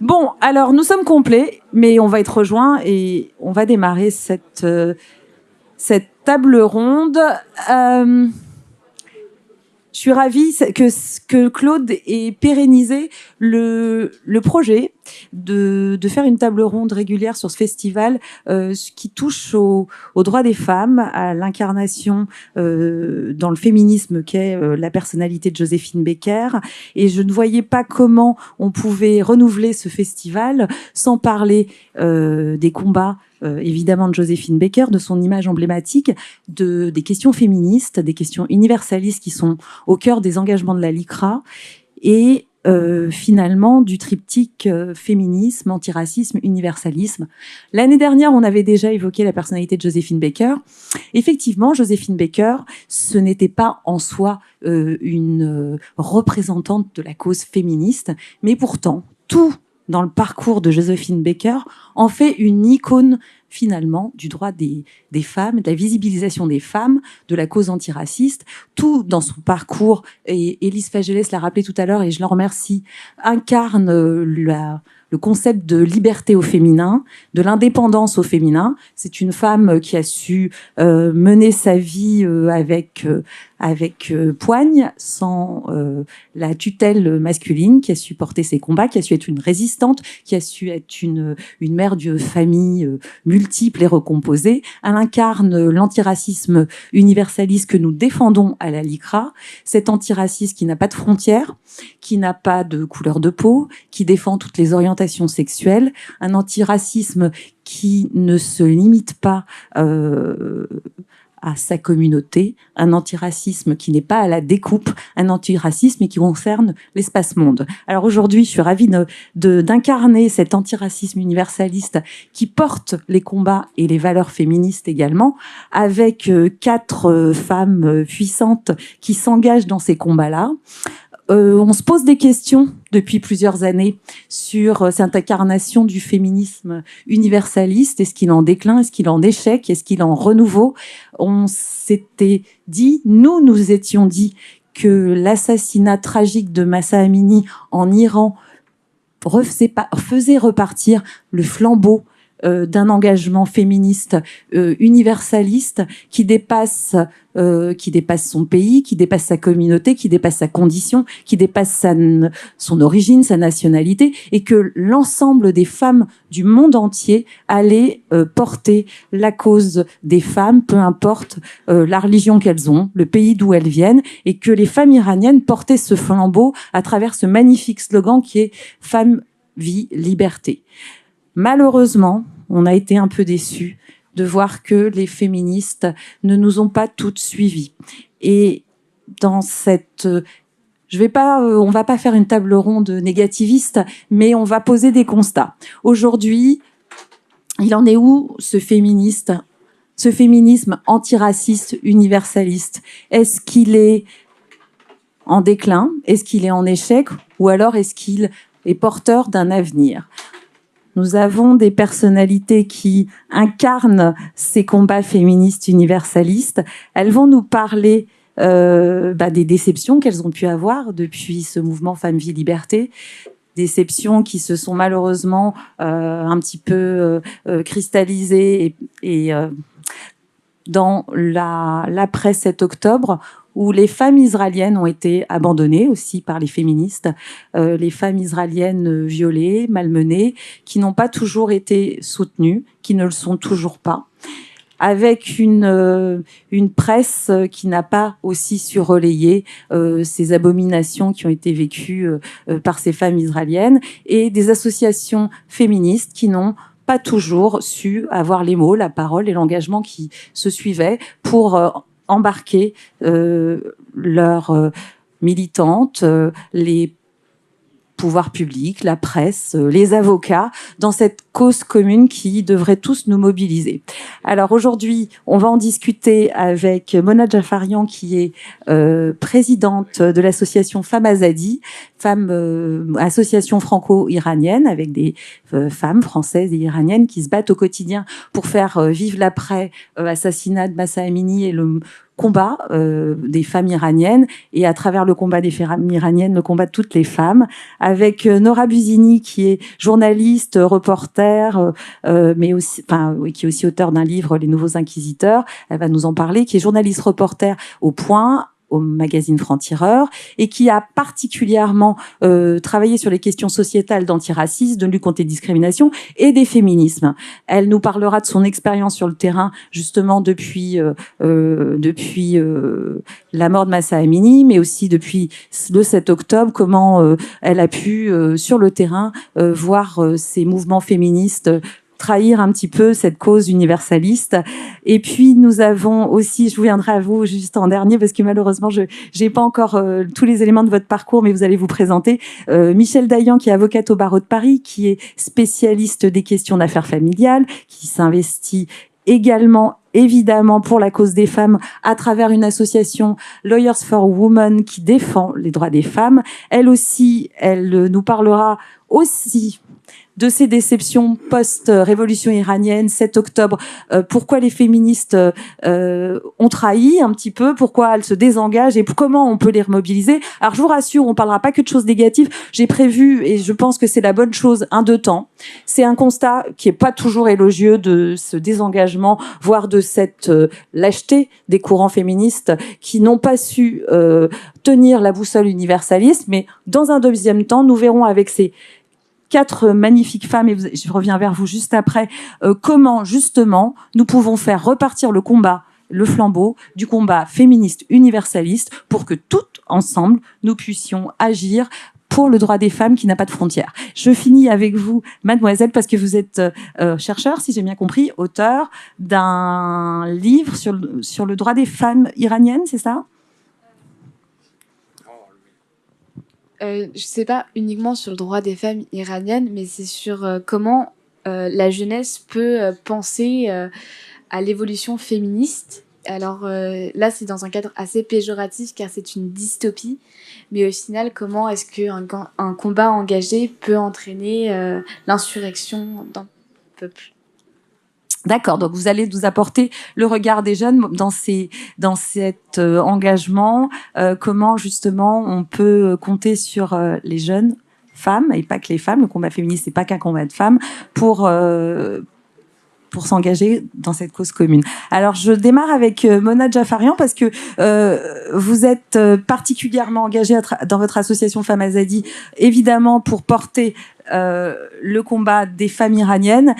Bon, alors nous sommes complets, mais on va être rejoints et on va démarrer cette table ronde. Je suis ravie que Claude ait pérennisé le projet de faire une table ronde régulière sur ce festival qui touche aux droits des femmes, à l'incarnation dans le féminisme qu'est la personnalité de Joséphine Baker. Et je ne voyais pas comment on pouvait renouveler ce festival sans parler des combats évidemment de Joséphine Baker, de son image emblématique, des questions féministes, des questions universalistes qui sont au cœur des engagements de la LICRA et finalement du triptyque féminisme, antiracisme, universalisme. L'année dernière, on avait déjà évoqué la personnalité de Joséphine Baker. Effectivement, Joséphine Baker, ce n'était pas en soi une représentante de la cause féministe, mais pourtant, tout dans le parcours de Joséphine Baker en fait une icône finalement du droit des femmes, de la visibilisation des femmes, de la cause antiraciste. Tout dans son parcours, et Élise Fagellès l'a rappelé tout à l'heure et je l'en remercie, incarne le concept de liberté au féminin, de l'indépendance au féminin. C'est une femme qui a su mener sa vie avec poigne, sans la tutelle masculine, qui a su porter ses combats, qui a su être une résistante, qui a su être une mère de famille multiple et recomposée. Elle incarne l'antiracisme universaliste que nous défendons à la LICRA, cet antiracisme qui n'a pas de frontières, qui n'a pas de couleur de peau, qui défend toutes les orientations sexuelles, un antiracisme qui ne se limite pas à sa communauté, un antiracisme qui n'est pas à la découpe, un antiracisme qui concerne l'espace monde. Alors aujourd'hui, je suis ravie d'incarner cet antiracisme universaliste qui porte les combats et les valeurs féministes également, avec 4 femmes puissantes qui s'engagent dans ces combats-là. On se pose des questions depuis plusieurs années sur cette incarnation du féminisme universaliste. Est-ce qu'il est en déclin? Est-ce qu'il est en échec? Est-ce qu'il est en renouveau? On s'était dit, nous étions dit que l'assassinat tragique de Mahsa Amini en Iran faisait repartir le flambeau d'un engagement féministe universaliste qui dépasse son pays, qui dépasse sa communauté, qui dépasse sa condition, qui dépasse son origine, sa nationalité, et que l'ensemble des femmes du monde entier allaient porter la cause des femmes, peu importe la religion qu'elles ont, le pays d'où elles viennent, et que les femmes iraniennes portaient ce flambeau à travers ce magnifique slogan qui est « Femme, vie, liberté ». Malheureusement, on a été un peu déçus de voir que les féministes ne nous ont pas toutes suivies. Et dans on va pas faire une table ronde négativiste, mais on va poser des constats. Aujourd'hui, il en est où ce féminisme antiraciste, universaliste? Est-ce qu'il est en déclin? Est-ce qu'il est en échec? Ou alors est-ce qu'il est porteur d'un avenir? Nous avons des personnalités qui incarnent ces combats féministes universalistes. Elles vont nous parler des déceptions qu'elles ont pu avoir depuis ce mouvement Femmes, Vie, Liberté. Déceptions qui se sont malheureusement un petit peu cristallisées et dans l'après 7 octobre, où les femmes israéliennes ont été abandonnées aussi par les féministes, les femmes israéliennes violées, malmenées, qui n'ont pas toujours été soutenues, qui ne le sont toujours pas, avec une presse qui n'a pas aussi su relayer ces abominations qui ont été vécues par ces femmes israéliennes, et des associations féministes qui n'ont pas toujours su avoir les mots, la parole et l'engagement qui se suivaient pour embarquer leurs militantes, les pouvoirs publics, la presse, les avocats, dans cette cause commune qui devrait tous nous mobiliser. Alors aujourd'hui, on va en discuter avec Mona Jafarian, qui est présidente de l'association Femmes Azadi, association franco-iranienne, avec des femmes françaises et iraniennes qui se battent au quotidien pour faire vivre l'après assassinat de Mahsa Amini et le combat des femmes iraniennes, et à travers le combat des femmes iraniennes, le combat de toutes les femmes, avec Nora Buzini, qui est journaliste, reporter, mais aussi, qui est aussi auteur d'un livre, Les Nouveaux Inquisiteurs. Elle va nous en parler, qui est journaliste reporter au Point, au magazine Franc-Tireur, et qui a particulièrement travaillé sur les questions sociétales d'antiracisme, de lutte contre les discriminations et des féminismes. Elle nous parlera de son expérience sur le terrain, justement depuis la mort de Mahsa Amini, mais aussi depuis le 7 octobre, comment elle a pu, sur le terrain, voir ces mouvements féministes trahir un petit peu cette cause universaliste. Et puis nous avons aussi, je viendrai à vous juste en dernier parce que malheureusement je n'ai pas encore tous les éléments de votre parcours, mais vous allez vous présenter Michèle Dayan, qui est avocate au barreau de Paris, qui est spécialiste des questions d'affaires familiales, qui s'investit également évidemment pour la cause des femmes à travers une association Lawyers for Women qui défend les droits des femmes. Elle aussi, elle nous parlera aussi de ces déceptions post-révolution iranienne, 7 octobre, pourquoi les féministes ont trahi un petit peu, pourquoi elles se désengagent et comment on peut les remobiliser. Alors je vous rassure, on parlera pas que de choses négatives. J'ai prévu, et je pense que c'est la bonne chose, un deux temps. C'est un constat qui est pas toujours élogieux de ce désengagement, voire de cette lâcheté des courants féministes qui n'ont pas su tenir la boussole universaliste. Mais dans un deuxième temps, nous verrons avec ces 4 magnifiques femmes, et je reviens vers vous juste après, comment justement nous pouvons faire repartir le combat, le flambeau du combat féministe universaliste pour que toutes ensemble nous puissions agir pour le droit des femmes qui n'a pas de frontières. Je finis avec vous, mademoiselle, parce que vous êtes chercheur, si j'ai bien compris, auteur d'un livre sur le droit des femmes iraniennes, c'est ça ? Je ne sais pas uniquement sur le droit des femmes iraniennes, mais c'est sur comment la jeunesse peut penser à l'évolution féministe. Alors là, c'est dans un cadre assez péjoratif car c'est une dystopie, mais au final, comment est-ce qu'un combat engagé peut entraîner l'insurrection d'un peuple ? D'accord, donc vous allez nous apporter le regard des jeunes dans cet engagement, comment justement on peut compter sur les jeunes femmes, et pas que les femmes, le combat féministe c'est pas qu'un combat de femmes, pour s'engager dans cette cause commune. Alors je démarre avec Mona Jafarian parce que vous êtes particulièrement engagée dans votre association Femmes Azadi, évidemment pour porter le combat des femmes iraniennes,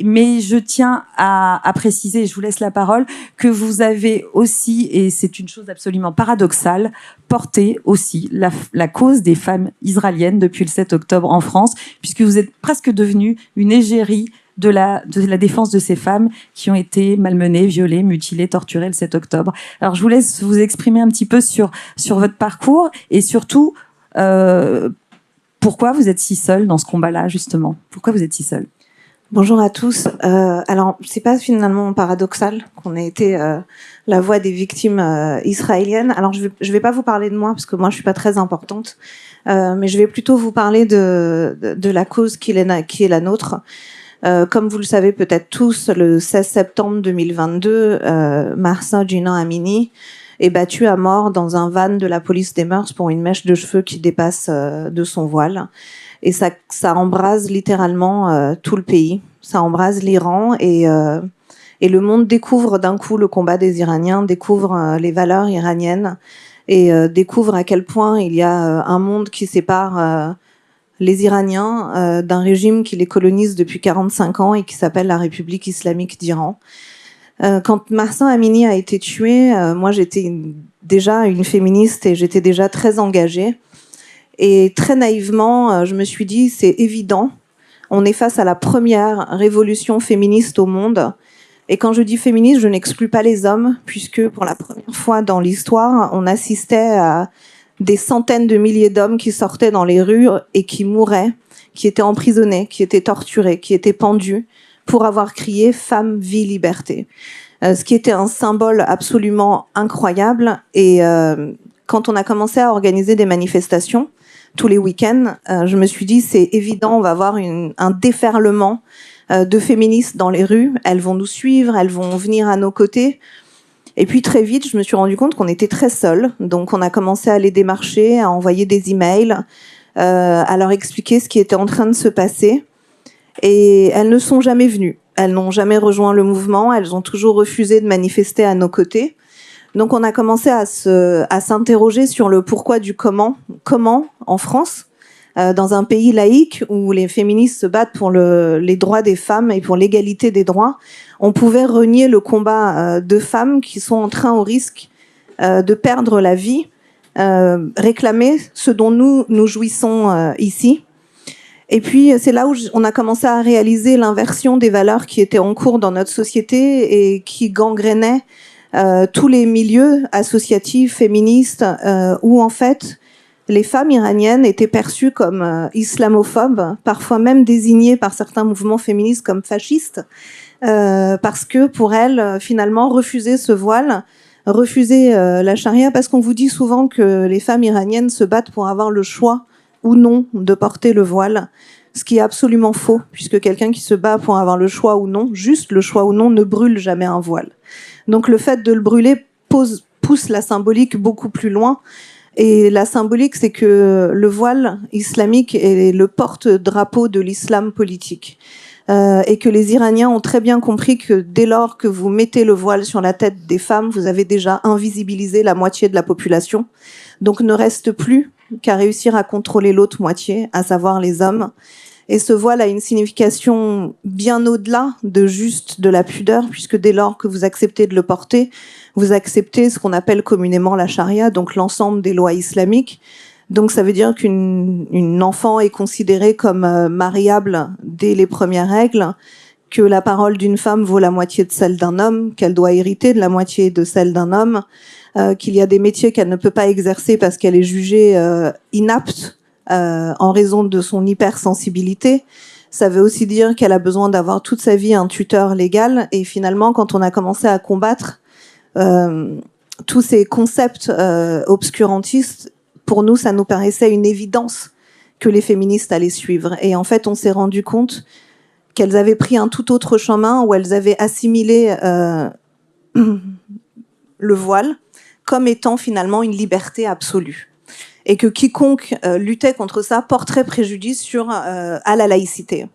mais je tiens à préciser, je vous laisse la parole, que vous avez aussi, et c'est une chose absolument paradoxale, porté aussi la cause des femmes israéliennes depuis le 7 octobre en France, puisque vous êtes presque devenue une égérie de la défense de ces femmes qui ont été malmenées, violées, mutilées, torturées le 7 octobre. Alors je vous laisse vous exprimer un petit peu sur votre parcours et surtout pourquoi vous êtes si seule dans ce combat-là, justement. Pourquoi vous êtes si seule ? Bonjour à tous. Alors, c'est pas finalement paradoxal qu'on ait été la voix des victimes israéliennes. Alors, je vais pas vous parler de moi parce que moi, je suis pas très importante, mais je vais plutôt vous parler de la cause qui est la nôtre. Comme vous le savez peut-être tous, le 16 septembre 2022, Mahsa Amini est battue à mort dans un van de la police des mœurs pour une mèche de cheveux qui dépasse de son voile. Et ça embrase littéralement tout le pays. Ça embrase l'Iran et le monde découvre d'un coup le combat des Iraniens, découvre les valeurs iraniennes et découvre à quel point il y a un monde qui sépare les Iraniens d'un régime qui les colonise depuis 45 ans et qui s'appelle la République islamique d'Iran. Quand Mahsa Amini a été tué, moi j'étais déjà une féministe et j'étais déjà très engagée. Et très naïvement, je me suis dit, c'est évident, on est face à la première révolution féministe au monde. Et quand je dis féministe, je n'exclus pas les hommes, puisque pour la première fois dans l'histoire, on assistait à des centaines de milliers d'hommes qui sortaient dans les rues et qui mouraient, qui étaient emprisonnés, qui étaient torturés, qui étaient pendus pour avoir crié « Femme, vie, liberté ». Ce qui était un symbole absolument incroyable. Et quand on a commencé à organiser des manifestations tous les week-ends, je me suis dit c'est évident, on va avoir un déferlement de féministes dans les rues. Elles vont nous suivre, elles vont venir à nos côtés. Et puis très vite, je me suis rendu compte qu'on était très seuls. Donc on a commencé à les démarcher, à envoyer des emails, à leur expliquer ce qui était en train de se passer. Et elles ne sont jamais venues. Elles n'ont jamais rejoint le mouvement. Elles ont toujours refusé de manifester à nos côtés. Donc on a commencé à s'interroger sur le pourquoi du comment. Comment, en France, dans un pays laïque où les féministes se battent pour les droits des femmes et pour l'égalité des droits, on pouvait renier le combat de femmes qui sont en train, au risque de perdre la vie, réclamer ce dont nous jouissons ici. Et puis c'est là où on a commencé à réaliser l'inversion des valeurs qui étaient en cours dans notre société et qui gangrénaient tous les milieux associatifs, féministes, où en fait les femmes iraniennes étaient perçues comme islamophobes, parfois même désignées par certains mouvements féministes comme fascistes, parce que pour elles, finalement, refuser ce voile, refuser la charia, parce qu'on vous dit souvent que les femmes iraniennes se battent pour avoir le choix ou non de porter le voile, ce qui est absolument faux, puisque quelqu'un qui se bat pour avoir le choix ou non, juste le choix ou non, ne brûle jamais un voile. Donc le fait de le brûler pousse la symbolique beaucoup plus loin. Et la symbolique, c'est que le voile islamique est le porte-drapeau de l'islam politique. Et que les Iraniens ont très bien compris que dès lors que vous mettez le voile sur la tête des femmes, vous avez déjà invisibilisé la moitié de la population. Donc ne reste plus qu'à réussir à contrôler l'autre moitié, à savoir les hommes. Et ce voile a une signification bien au-delà de juste de la pudeur, puisque dès lors que vous acceptez de le porter, vous acceptez ce qu'on appelle communément la charia, donc l'ensemble des lois islamiques. Donc ça veut dire qu'une enfant est considérée comme mariable dès les premières règles, que la parole d'une femme vaut la moitié de celle d'un homme, qu'elle doit hériter de la moitié de celle d'un homme, qu'il y a des métiers qu'elle ne peut pas exercer parce qu'elle est jugée inapte en raison de son hypersensibilité. Ça veut aussi dire qu'elle a besoin d'avoir toute sa vie un tuteur légal. Et finalement, quand on a commencé à combattre tous ces concepts obscurantistes, pour nous, ça nous paraissait une évidence que les féministes allaient suivre. Et en fait, on s'est rendu compte qu'elles avaient pris un tout autre chemin, où elles avaient assimilé le voile comme étant finalement une liberté absolue. Et que quiconque luttait contre ça porterait préjudice à la laïcité.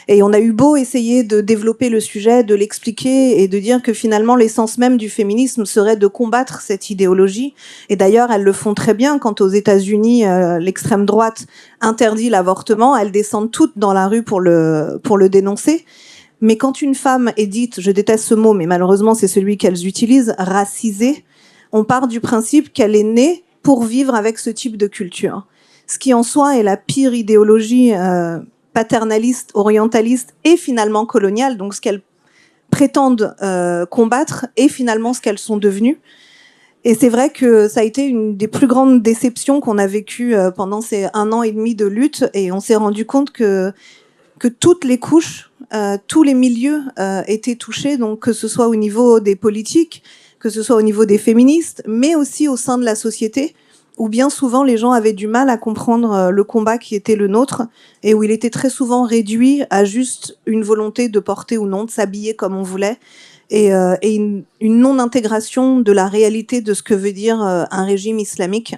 Et on a eu beau essayer de développer le sujet, de l'expliquer et de dire que finalement l'essence même du féminisme serait de combattre cette idéologie. Et d'ailleurs, elles le font très bien quand aux États-Unis, l'extrême droite interdit l'avortement, elles descendent toutes dans la rue pour le dénoncer. Mais quand une femme est dite, je déteste ce mot, mais malheureusement c'est celui qu'elles utilisent, racisée, on part du principe qu'elle est née pour vivre avec ce type de culture. Ce qui en soi est la pire idéologie paternaliste, orientaliste et finalement coloniale, donc ce qu'elles prétendent combattre et finalement ce qu'elles sont devenues. Et c'est vrai que ça a été une des plus grandes déceptions qu'on a vécues pendant ces 1 an et demi de lutte, et on s'est rendu compte que toutes les couches, tous les milieux étaient touchés, donc que ce soit au niveau des politiques, que ce soit au niveau des féministes, mais aussi au sein de la société, où bien souvent les gens avaient du mal à comprendre le combat qui était le nôtre, et où il était très souvent réduit à juste une volonté de porter ou non, de s'habiller comme on voulait, et une non-intégration de la réalité de ce que veut dire un régime islamique.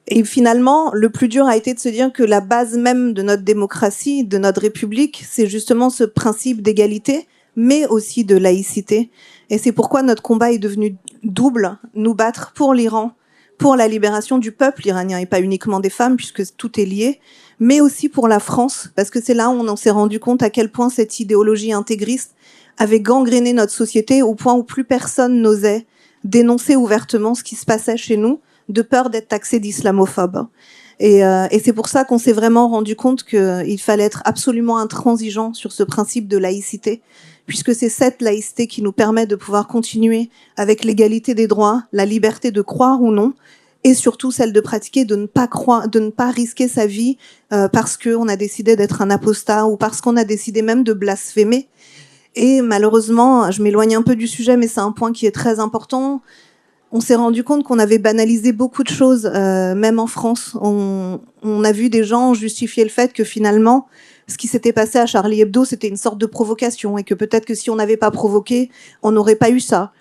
Et finalement, le plus dur a été de se dire que la base même de notre démocratie, de notre république, c'est justement ce principe d'égalité, mais aussi de laïcité. Et c'est pourquoi notre combat est devenu double, nous battre pour l'Iran, pour la libération du peuple iranien, et pas uniquement des femmes, puisque tout est lié, mais aussi pour la France, parce que c'est là où on s'est rendu compte à quel point cette idéologie intégriste avait gangréné notre société, au point où plus personne n'osait dénoncer ouvertement ce qui se passait chez nous, de peur d'être taxé d'islamophobe. Et c'est pour ça qu'on s'est vraiment rendu compte qu'il fallait être absolument intransigeant sur ce principe de laïcité, puisque c'est cette laïcité qui nous permet de pouvoir continuer avec l'égalité des droits, la liberté de croire ou non, et surtout celle de pratiquer, de ne pas risquer sa vie parce qu'on a décidé d'être un apostat ou parce qu'on a décidé même de blasphémer. Et malheureusement, je m'éloigne un peu du sujet, mais c'est un point qui est très important. On s'est rendu compte qu'on avait banalisé beaucoup de choses, même en France. On a vu des gens justifier le fait que finalement, ce qui s'était passé à Charlie Hebdo, c'était une sorte de provocation, et que peut-être que si on n'avait pas provoqué, on n'aurait pas eu ça.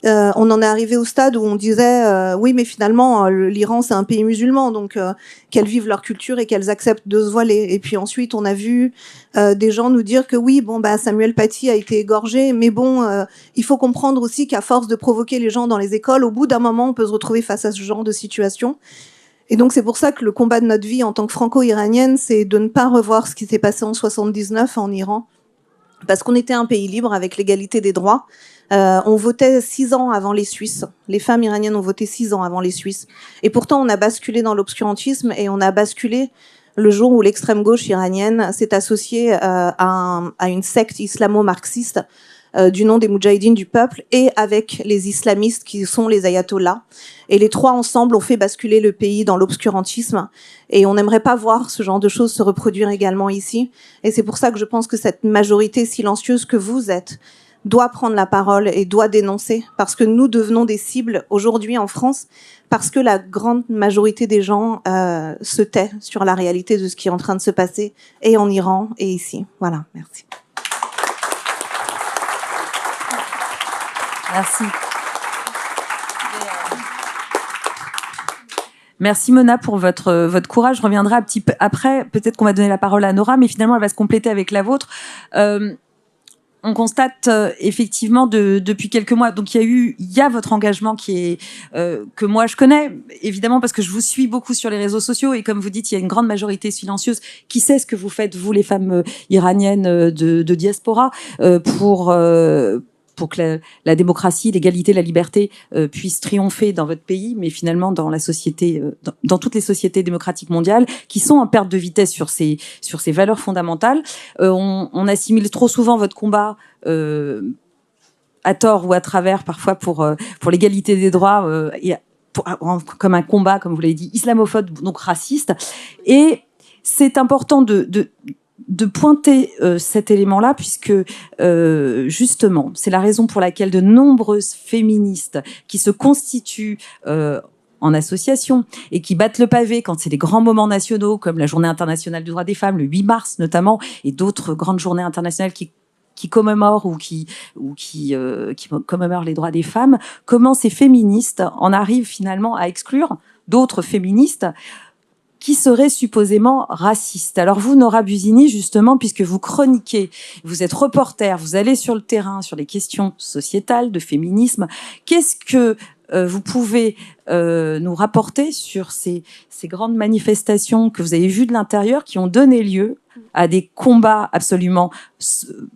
on en est arrivé au stade où on disait oui, mais finalement l'Iran c'est un pays musulman, donc qu'elles vivent leur culture et qu'elles acceptent de se voiler. Et puis ensuite on a vu des gens nous dire que oui, bon bah Samuel Paty a été égorgé, mais bon il faut comprendre aussi qu'à force de provoquer les gens dans les écoles, au bout d'un moment on peut se retrouver face à ce genre de situation. Et donc c'est pour ça que le combat de notre vie en tant que franco-iranienne, c'est de ne pas revoir ce qui s'est passé en 79 en Iran, parce qu'on était un pays libre avec l'égalité des droits. On votait 6 ans avant les Suisses. Les femmes iraniennes ont voté 6 ans avant les Suisses. Et pourtant, on a basculé dans l'obscurantisme et on a basculé le jour où l'extrême gauche iranienne s'est associée à une secte islamo-marxiste du nom des Moudjahidines du peuple et avec les islamistes qui sont les ayatollahs. Et les trois ensemble ont fait basculer le pays dans l'obscurantisme. Et on n'aimerait pas voir ce genre de choses se reproduire également ici. Et c'est pour ça que je pense que cette majorité silencieuse que vous êtes doit prendre la parole et doit dénoncer, parce que nous devenons des cibles aujourd'hui en France, parce que la grande majorité des gens se tait sur la réalité de ce qui est en train de se passer, et en Iran, et ici. Voilà, merci. Merci. Merci Mona pour votre courage. Je reviendrai un petit peu après. Peut-être qu'on va donner la parole à Nora, mais finalement elle va se compléter avec la vôtre. On constate effectivement depuis quelques mois. Donc il y a votre engagement qui est que moi je connais évidemment parce que je vous suis beaucoup sur les réseaux sociaux et comme vous dites, il y a une grande majorité silencieuse qui sait ce que vous faites vous les femmes iraniennes de diaspora pour que la démocratie, l'égalité, la liberté puissent triompher dans votre pays, mais finalement dans la société, dans toutes les sociétés démocratiques mondiales, qui sont en perte de vitesse sur ces valeurs fondamentales. On assimile trop souvent votre combat à tort ou à travers, parfois pour l'égalité des droits, comme un combat, comme vous l'avez dit, islamophobe, donc raciste. Et c'est important de pointer cet élément-là, puisque justement, c'est la raison pour laquelle de nombreuses féministes qui se constituent en association et qui battent le pavé quand c'est des grands moments nationaux, comme la Journée internationale du droit des femmes, le 8 mars notamment, et d'autres grandes journées internationales qui commémorent ou qui commémorent les droits des femmes, comment ces féministes en arrivent finalement à exclure d'autres féministes qui serait supposément raciste. Alors vous, Nora Busini, justement, puisque vous chroniquez, vous êtes reporter, vous allez sur le terrain, sur les questions sociétales, de féminisme, qu'est-ce que vous pouvez nous rapporter sur ces grandes manifestations que vous avez vues de l'intérieur, qui ont donné lieu à des combats absolument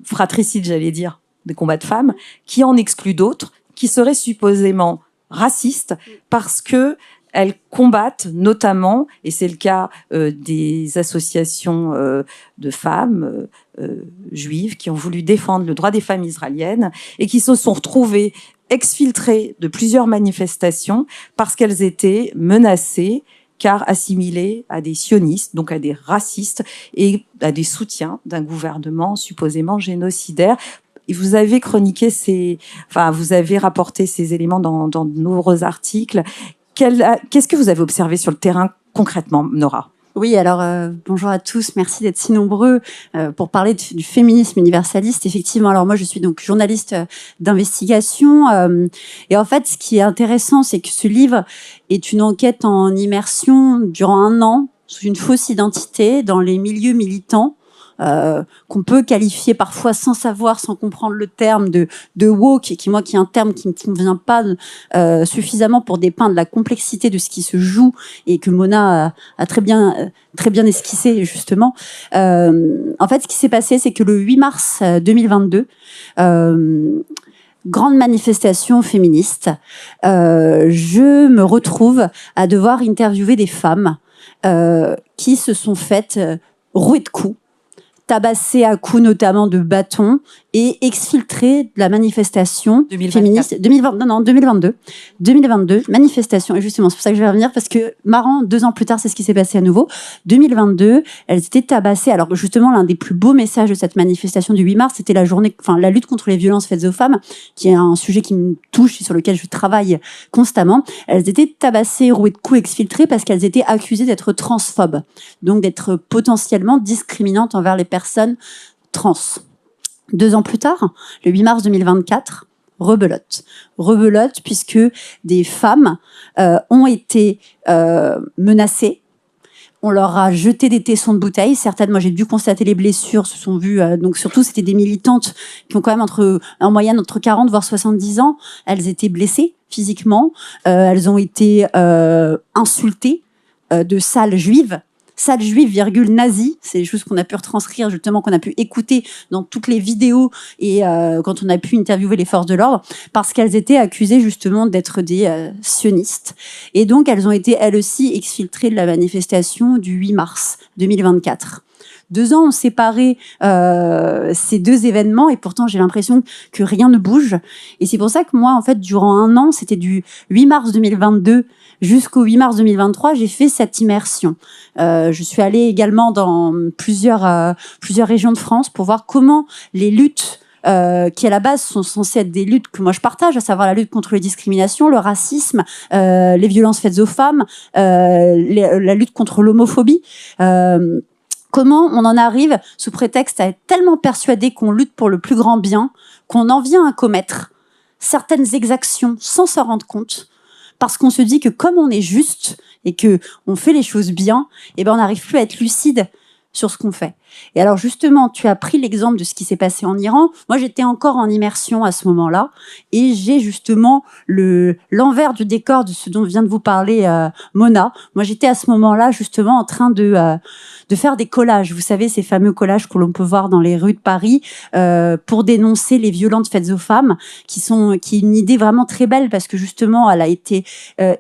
fratricides, j'allais dire, des combats de femmes, qui en excluent d'autres, qui seraient supposément racistes, parce que elles combattent notamment, et c'est le cas des associations de femmes juives qui ont voulu défendre le droit des femmes israéliennes et qui se sont retrouvées exfiltrées de plusieurs manifestations parce qu'elles étaient menacées, car assimilées à des sionistes, donc à des racistes et à des soutiens d'un gouvernement supposément génocidaire. Et vous avez chroniqué vous avez rapporté ces éléments dans de nombreux articles. Qu'est-ce que vous avez observé sur le terrain concrètement, Nora ? Oui, alors bonjour à tous, merci d'être si nombreux pour parler du féminisme universaliste. Effectivement, alors moi je suis donc journaliste d'investigation et en fait ce qui est intéressant c'est que ce livre est une enquête en immersion durant 1 an sous une fausse identité dans les milieux militants. Qu'on peut qualifier parfois sans savoir, sans comprendre le terme de woke, et qui est un terme qui ne me convient pas suffisamment pour dépeindre la complexité de ce qui se joue et que Mona a très bien esquissé justement. En fait, ce qui s'est passé, c'est que le 8 mars 2022, grande manifestation féministe, je me retrouve à devoir interviewer des femmes qui se sont faites rouer de coups, tabassé à coups notamment de bâtons et exfiltré de la manifestation 2024. Féministe 2022 manifestation, et justement c'est pour ça que je vais revenir parce que marrant, 2 ans plus tard c'est ce qui s'est passé à nouveau. 2022, elles étaient tabassées. Alors justement l'un des plus beaux messages de cette manifestation du 8 mars, c'était la lutte contre les violences faites aux femmes, qui est un sujet qui me touche et sur lequel je travaille constamment. Elles étaient tabassées, rouées de coups, exfiltrées parce qu'elles étaient accusées d'être transphobes, donc d'être potentiellement discriminantes envers les personnes trans. 2 ans plus tard, le 8 mars 2024, rebelote. Rebelote puisque des femmes ont été menacées. On leur a jeté des tessons de bouteilles. Certaines, moi j'ai dû constater les blessures, se sont vues. Donc surtout, c'était des militantes qui ont quand même en moyenne entre 40 voire 70 ans. Elles étaient blessées physiquement. Elles ont été insultées de sales juives. Sale juive, virgule, nazi, c'est des choses qu'on a pu retranscrire, justement, qu'on a pu écouter dans toutes les vidéos et quand on a pu interviewer les forces de l'ordre, parce qu'elles étaient accusées, justement, d'être des sionistes. Et donc, elles ont été, elles aussi, exfiltrées de la manifestation du 8 mars 2024. 2 ans ont séparé ces deux événements et pourtant j'ai l'impression que rien ne bouge. Et c'est pour ça que moi, en fait, durant 1 an, c'était du 8 mars 2022 jusqu'au 8 mars 2023, j'ai fait cette immersion. Je suis allée également dans plusieurs régions de France pour voir comment les luttes qui à la base sont censées être des luttes que moi je partage, à savoir la lutte contre les discriminations, le racisme, les violences faites aux femmes, la lutte contre l'homophobie. Comment on en arrive, sous prétexte à être tellement persuadé qu'on lutte pour le plus grand bien, qu'on en vient à commettre certaines exactions sans s'en rendre compte, parce qu'on se dit que comme on est juste et que on fait les choses bien, eh ben on n'arrive plus à être lucide sur ce qu'on fait. Et alors justement, tu as pris l'exemple de ce qui s'est passé en Iran. Moi, j'étais encore en immersion à ce moment-là et j'ai justement l'envers du décor de ce dont vient de vous parler Mona. Moi, j'étais à ce moment-là justement en train de faire des collages. Vous savez, ces fameux collages que l'on peut voir dans les rues de Paris pour dénoncer les violences faites aux femmes, qui est une idée vraiment très belle parce que justement, elle a été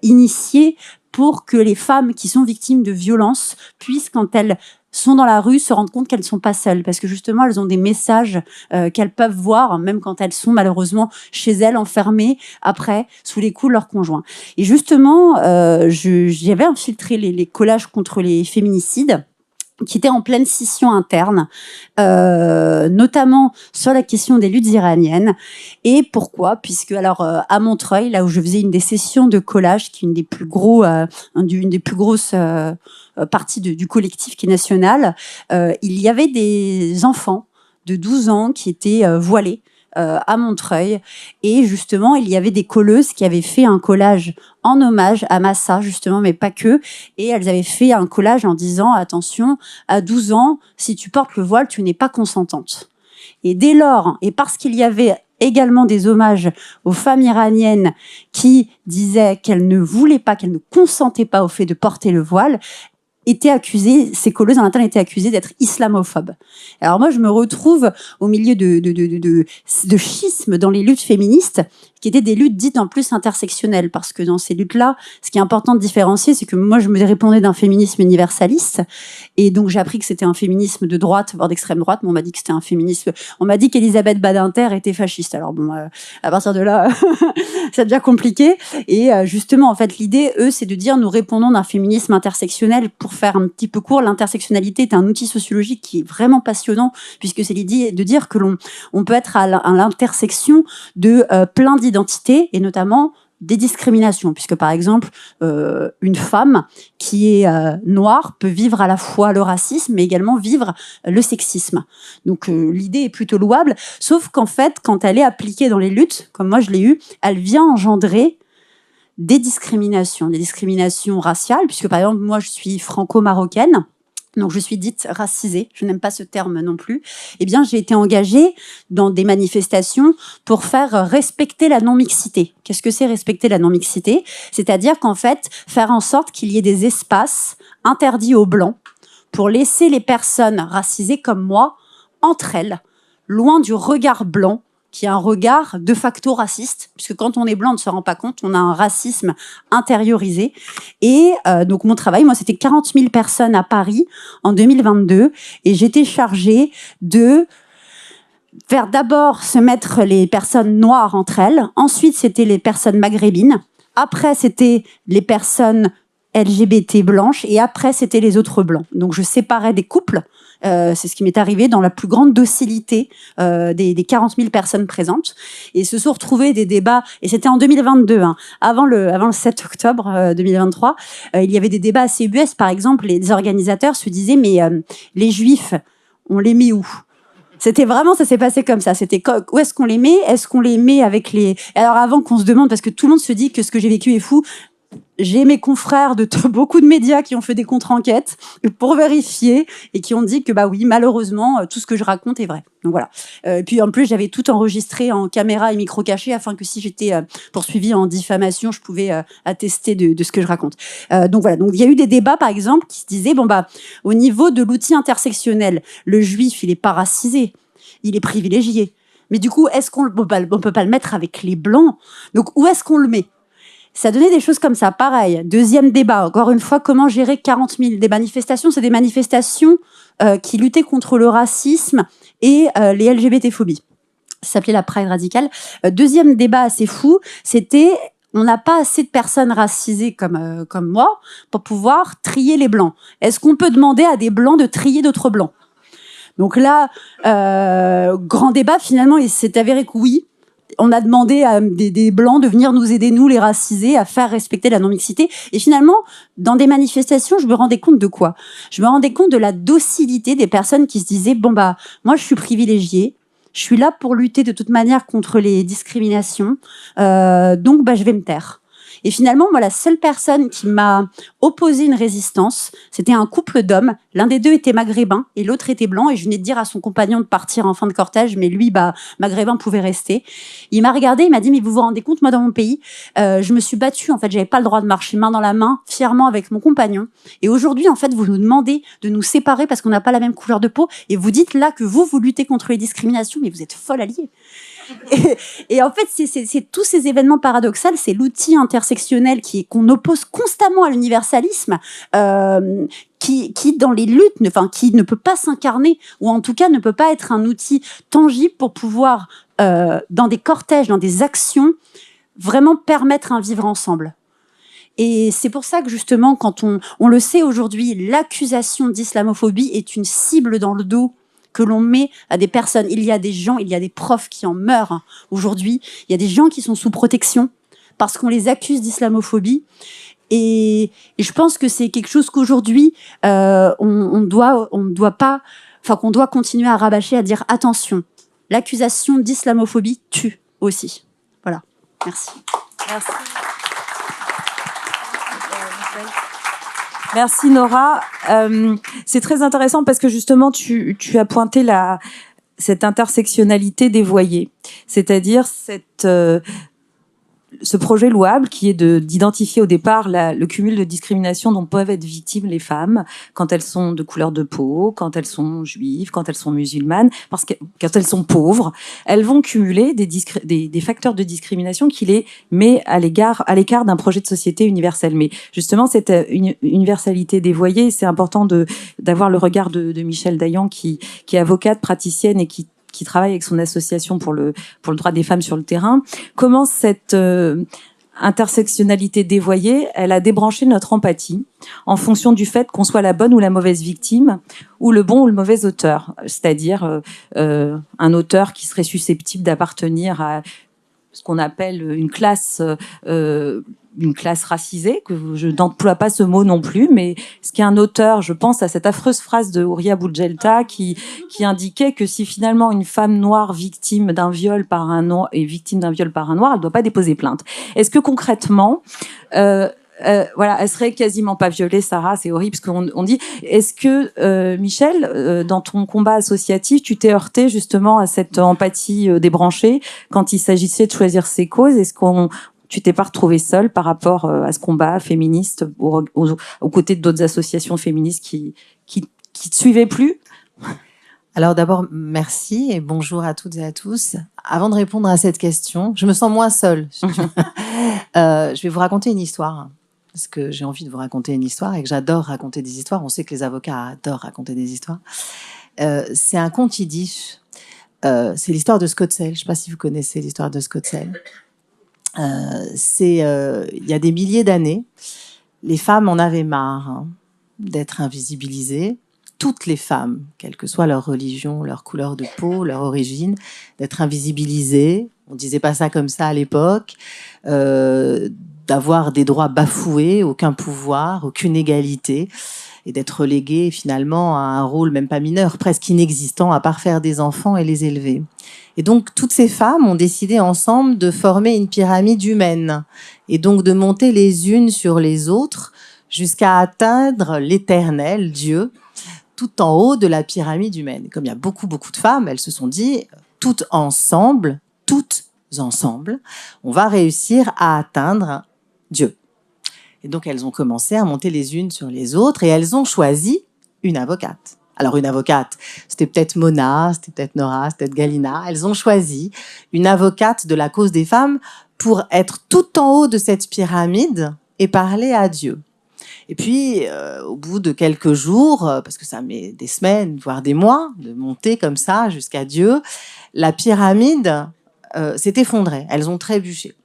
initiée pour que les femmes qui sont victimes de violences puissent, quand elles sont dans la rue, se rendre compte qu'elles ne sont pas seules, parce que justement elles ont des messages qu'elles peuvent voir même quand elles sont malheureusement chez elles enfermées après sous les coups de leur conjoint. Et justement j'avais infiltré les collages contre les féminicides qui étaient en pleine scission interne, notamment sur la question des luttes iraniennes. Et pourquoi ? Puisque alors à Montreuil, là où je faisais une des sessions de collage, qui est une des plus grosses parties du collectif qui est national, il y avait des enfants de 12 ans qui étaient voilés à Montreuil. Et justement, il y avait des colleuses qui avaient fait un collage en hommage à Massa, justement, mais pas que. Et elles avaient fait un collage en disant, attention, à 12 ans, si tu portes le voile, tu n'es pas consentante. Et dès lors, et parce qu'il y avait également des hommages aux femmes iraniennes qui disaient qu'elles ne voulaient pas, qu'elles ne consentaient pas au fait de porter le voile, ces colleuses en interne étaient accusées d'être islamophobes. Alors moi, je me retrouve au milieu de schismes dans les luttes féministes, qui étaient des luttes dites en plus intersectionnelles, parce que dans ces luttes-là, ce qui est important de différencier, c'est que moi, je me répondais d'un féminisme universaliste, et donc j'ai appris que c'était un féminisme de droite, voire d'extrême droite, mais on m'a dit que c'était un féminisme... On m'a dit qu'Elisabeth Badinter était fasciste. Alors bon, à partir de là, ça devient compliqué. Et justement, en fait, l'idée, eux, c'est de dire, nous répondons d'un féminisme intersectionnel. Pour faire un petit peu court, l'intersectionnalité est un outil sociologique qui est vraiment passionnant, puisque c'est l'idée de dire que on peut être à l'intersection de plein d'identités, et notamment des discriminations, puisque par exemple, une femme qui est noire peut vivre à la fois le racisme, mais également vivre le sexisme. Donc l'idée est plutôt louable, sauf qu'en fait, quand elle est appliquée dans les luttes, comme moi je l'ai eu, elle vient engendrer des discriminations raciales, puisque par exemple, moi je suis franco-marocaine, donc je suis dite racisée, je n'aime pas ce terme non plus. Eh bien, j'ai été engagée dans des manifestations pour faire respecter la non-mixité. Qu'est-ce que c'est respecter la non-mixité ? C'est-à-dire qu'en fait, faire en sorte qu'il y ait des espaces interdits aux blancs pour laisser les personnes racisées comme moi entre elles, loin du regard blanc, qui est un regard de facto raciste, puisque quand on est blanc, on ne se rend pas compte, on a un racisme intériorisé. Et donc mon travail, moi, c'était 40 000 personnes à Paris en 2022, et j'étais chargée de faire d'abord se mettre les personnes noires entre elles, ensuite c'était les personnes maghrébines, après c'était les personnes LGBT blanches, et après c'était les autres blancs. Donc je séparais des couples. C'est ce qui m'est arrivé dans la plus grande docilité des 40 000 personnes présentes. Et se sont retrouvés des débats, et c'était en 2022, hein, avant le 7 octobre 2023, il y avait des débats assez ubuesques. Par exemple, les organisateurs se disaient, mais les juifs, on les met où ? C'était vraiment, ça s'est passé comme ça. C'était où est-ce qu'on les met? Est-ce qu'on les met avec les... Alors avant qu'on se demande, parce que tout le monde se dit que ce que j'ai vécu est fou, j'ai mes confrères de beaucoup de médias qui ont fait des contre-enquêtes pour vérifier et qui ont dit que bah oui, malheureusement, tout ce que je raconte est vrai. Donc voilà. Puis en plus, j'avais tout enregistré en caméra et micro caché afin que si j'étais poursuivie en diffamation, je pouvais attester de ce que je raconte. Donc voilà. Donc il y a eu des débats, par exemple, qui se disaient bon bah au niveau de l'outil intersectionnel, le juif, il est pas racisé, il est privilégié. Mais du coup, est-ce qu'on peut pas le mettre avec les blancs? Donc où est-ce qu'on le met? Ça donnait des choses comme ça. Pareil, deuxième débat, encore une fois, comment gérer 40 000 des manifestations? C'est des manifestations qui luttaient contre le racisme et les LGBT-phobies. Ça s'appelait la Pride radicale. Deuxième débat assez fou, c'était on n'a pas assez de personnes racisées comme moi pour pouvoir trier les blancs. Est-ce qu'on peut demander à des blancs de trier d'autres blancs? Donc là, grand débat, finalement, il s'est avéré que oui. On a demandé à des blancs de venir nous aider, nous les racisés, à faire respecter la non-mixité. Et finalement, dans des manifestations, je me rendais compte de quoi? Je me rendais compte de la docilité des personnes qui se disaient bon bah moi je suis privilégiée, je suis là pour lutter de toute manière contre les discriminations, donc bah je vais me taire. Et finalement, moi, la seule personne qui m'a opposé une résistance, c'était un couple d'hommes. L'un des deux était maghrébin et l'autre était blanc. Et je venais de dire à son compagnon de partir en fin de cortège, mais lui, bah, maghrébin pouvait rester. Il m'a regardé, il m'a dit, mais vous vous rendez compte, moi, dans mon pays, je me suis battue. En fait, j'avais pas le droit de marcher main dans la main, fièrement avec mon compagnon. Et aujourd'hui, en fait, vous nous demandez de nous séparer parce qu'on n'a pas la même couleur de peau. Et vous dites là que vous luttez contre les discriminations, mais vous êtes folle alliée. Et en fait, c'est tous ces événements paradoxaux, c'est l'outil intersectionnel qu'on oppose constamment à l'universalisme, qui dans les luttes, enfin, qui ne peut pas s'incarner, ou en tout cas ne peut pas être un outil tangible pour pouvoir, dans des cortèges, dans des actions, vraiment permettre un vivre ensemble. Et c'est pour ça que justement, quand on le sait aujourd'hui, l'accusation d'islamophobie est une cible dans le dos que l'on met à des personnes. Il y a des gens, il y a des profs qui en meurent aujourd'hui. Il y a des gens qui sont sous protection parce qu'on les accuse d'islamophobie. Et je pense que c'est quelque chose qu'aujourd'hui, on doit pas, enfin, qu'on doit continuer à rabâcher, à dire attention, l'accusation d'islamophobie tue aussi. Voilà. Merci. Merci. Merci Nora. C'est très intéressant parce que justement tu as pointé cette intersectionnalité dévoyée, c'est-à-dire ce projet louable qui est d'identifier au départ le cumul de discrimination dont peuvent être victimes les femmes quand elles sont de couleur de peau, quand elles sont juives, quand elles sont musulmanes, parce que quand elles sont pauvres, elles vont cumuler des facteurs de discrimination qui les met à l'écart d'un projet de société universel. Mais justement, cette universalité dévoyée, c'est important d'avoir le regard de Michèle Dayan qui est avocate, praticienne et qui travaille avec son association pour le droit des femmes sur le terrain. Comment cette intersectionnalité dévoyée, elle a débranché notre empathie en fonction du fait qu'on soit la bonne ou la mauvaise victime, ou le bon ou le mauvais auteur. C'est-à-dire un auteur qui serait susceptible d'appartenir à ce qu'on appelle une classe racisée, que je n'emploie pas ce mot non plus, mais ce qui est un auteur, je pense à cette affreuse phrase de Houria Boudjelta qui indiquait que si finalement une femme noire victime d'un viol par un noir est victime d'un viol par un noir, elle ne doit pas déposer plainte. Est-ce que concrètement, voilà, elle serait quasiment pas violée, Sarah, c'est horrible ce qu'on dit. Est-ce que, Michèle, dans ton combat associatif, tu t'es heurté justement à cette empathie débranchée quand il s'agissait de choisir ses causes? Est-ce tu t'es pas retrouvée seule par rapport à ce combat féministe aux côtés d'autres associations féministes qui te suivaient plus? Alors d'abord, merci et bonjour à toutes et à tous. Avant de répondre à cette question, je me sens moins seule. Je vais vous raconter une histoire, parce que j'ai envie de vous raconter une histoire et que j'adore raconter des histoires. On sait que les avocats adorent raconter des histoires. C'est un conte yiddish. C'est l'histoire de Scottsdale. Je ne sais pas si vous connaissez l'histoire de Scottsdale. Il y a des milliers d'années, les femmes en avaient marre d'être invisibilisées. Toutes les femmes, quelle que soit leur religion, leur couleur de peau, leur origine, d'être invisibilisées. On disait pas ça comme ça à l'époque. D'avoir des droits bafoués, aucun pouvoir, aucune égalité. et d'être reléguées finalement à un rôle même pas mineur, presque inexistant, à part faire des enfants et les élever. Et donc toutes ces femmes ont décidé ensemble de former une pyramide humaine et donc de monter les unes sur les autres jusqu'à atteindre l'Éternel, Dieu, tout en haut de la pyramide humaine. Comme il y a beaucoup de femmes, elles se sont dit, toutes ensemble, on va réussir à atteindre Dieu. Et donc, elles ont commencé à monter les unes sur les autres et elles ont choisi une avocate. Alors, une avocate, c'était peut-être Mona, c'était peut-être Nora, c'était peut-être Galina. Elles ont choisi une avocate de la cause des femmes pour être tout en haut de cette pyramide et parler à Dieu. Et puis, au bout de quelques jours, parce que ça met des semaines, voire des mois, de monter comme ça jusqu'à Dieu, la pyramide s'est effondrée. Elles ont trébuché.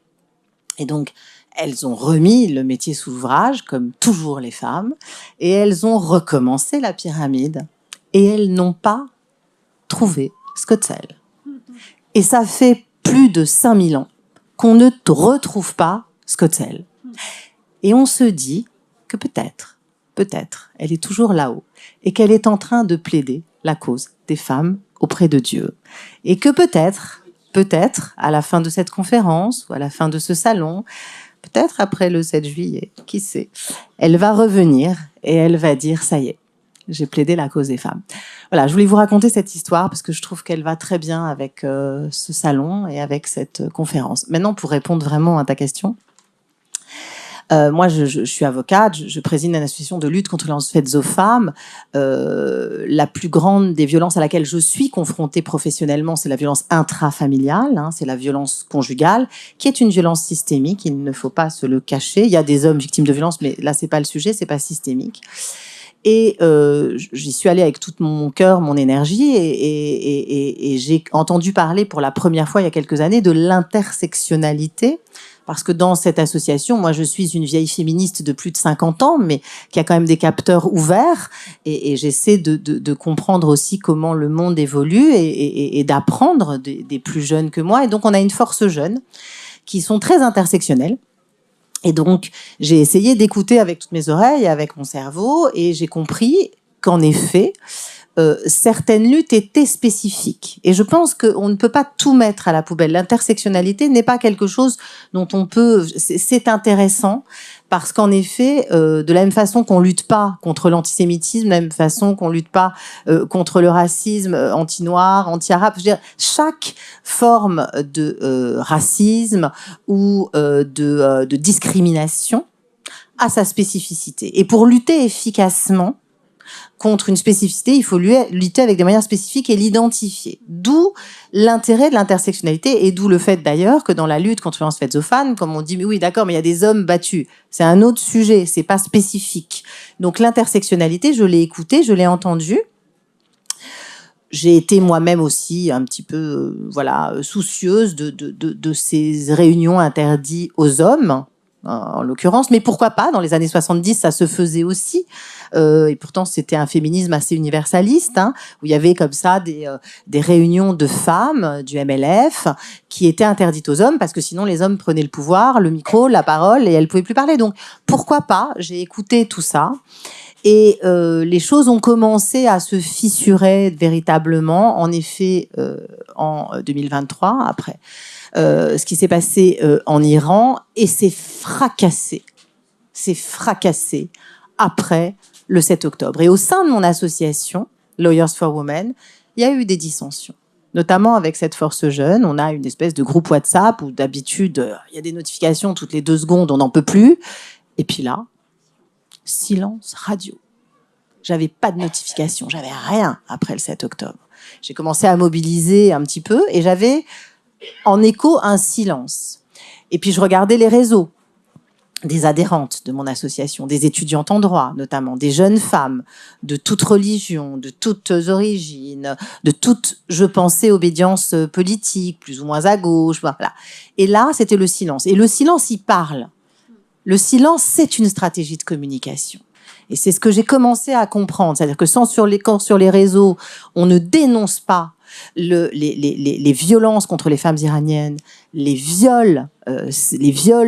Et donc, elles ont remis le métier sous l'ouvrage, comme toujours les femmes, et elles ont recommencé la pyramide. Et elles n'ont pas trouvé Skotsel. Et ça fait plus de 5000 ans qu'on ne retrouve pas Skotsel. Et on se dit que peut-être, elle est toujours là-haut et qu'elle est en train de plaider la cause des femmes auprès de Dieu. Et que peut-être, à la fin de cette conférence ou à la fin de ce salon, peut-être après le 7 juillet, qui sait, elle va revenir et elle va dire « ça y est, j'ai plaidé la cause des femmes ». Voilà, je voulais vous raconter cette histoire parce que je trouve qu'elle va très bien avec ce salon et avec cette conférence. Maintenant, pour répondre vraiment à ta question, moi, je suis avocate, je préside une association de lutte contre les violences faites aux femmes. La plus grande des violences à laquelle je suis confrontée professionnellement, c'est la violence intrafamiliale, c'est la violence conjugale, qui est une violence systémique, il ne faut pas se le cacher. Il y a des hommes victimes de violences, mais là, c'est pas le sujet, c'est pas systémique. Et j'y suis allée avec tout mon cœur, mon énergie, et j'ai entendu parler pour la première fois il y a quelques années de l'intersectionnalité. Parce que dans cette association, moi, je suis une vieille féministe de plus de 50 ans, mais qui a quand même des capteurs ouverts. Et j'essaie de comprendre aussi comment le monde évolue et d'apprendre des plus jeunes que moi. Et donc, on a une force jeune qui sont très intersectionnelles. Et donc, j'ai essayé d'écouter avec toutes mes oreilles, avec mon cerveau, et j'ai compris qu'en effet, certaines luttes étaient spécifiques. Et je pense qu'on ne peut pas tout mettre à la poubelle. L'intersectionnalité n'est pas quelque chose dont on peut... C'est intéressant parce qu'en effet, de la même façon qu'on lutte pas contre l'antisémitisme, de la même façon qu'on lutte pas contre le racisme anti-noir, anti-arabe, je veux dire, chaque forme de racisme ou de discrimination a sa spécificité. Et pour lutter efficacement contre une spécificité, il faut lutter avec des moyens spécifiques et l'identifier. D'où l'intérêt de l'intersectionnalité et d'où le fait d'ailleurs que dans la lutte contre les violences faites aux femmes, comme on dit, mais oui, d'accord, mais il y a des hommes battus. C'est un autre sujet, c'est pas spécifique. Donc l'intersectionnalité, je l'ai écoutée, je l'ai entendue. J'ai été moi-même aussi un petit peu, soucieuse de ces réunions interdites aux hommes, en l'occurrence, mais pourquoi pas, dans les années 70, ça se faisait aussi, et pourtant c'était un féminisme assez universaliste, où il y avait comme ça des réunions de femmes du MLF qui étaient interdites aux hommes, parce que sinon les hommes prenaient le pouvoir, le micro, la parole, et elles pouvaient plus parler. Donc pourquoi pas, j'ai écouté tout ça, et les choses ont commencé à se fissurer véritablement, en effet, en 2023, après ce qui s'est passé en Iran, et c'est fracassé après le 7 octobre. Et au sein de mon association, Lawyers for Women, il y a eu des dissensions, notamment avec cette force jeune. On a une espèce de groupe WhatsApp où d'habitude, il y a des notifications toutes les 2 secondes, on n'en peut plus. Et puis là, silence radio. J'avais pas de notification, j'avais rien après le 7 octobre. J'ai commencé à mobiliser un petit peu et j'avais en écho un silence. Et puis je regardais les réseaux des adhérentes de mon association, des étudiantes en droit notamment, des jeunes femmes de toute religion, de toutes origines, de toute, je pensais, obédience politique, plus ou moins à gauche, voilà. Et là, c'était le silence. Et le silence, il parle. Le silence, c'est une stratégie de communication. Et c'est ce que j'ai commencé à comprendre. C'est-à-dire que quand sur les réseaux, on ne dénonce pas les violences contre les femmes iraniennes, les viols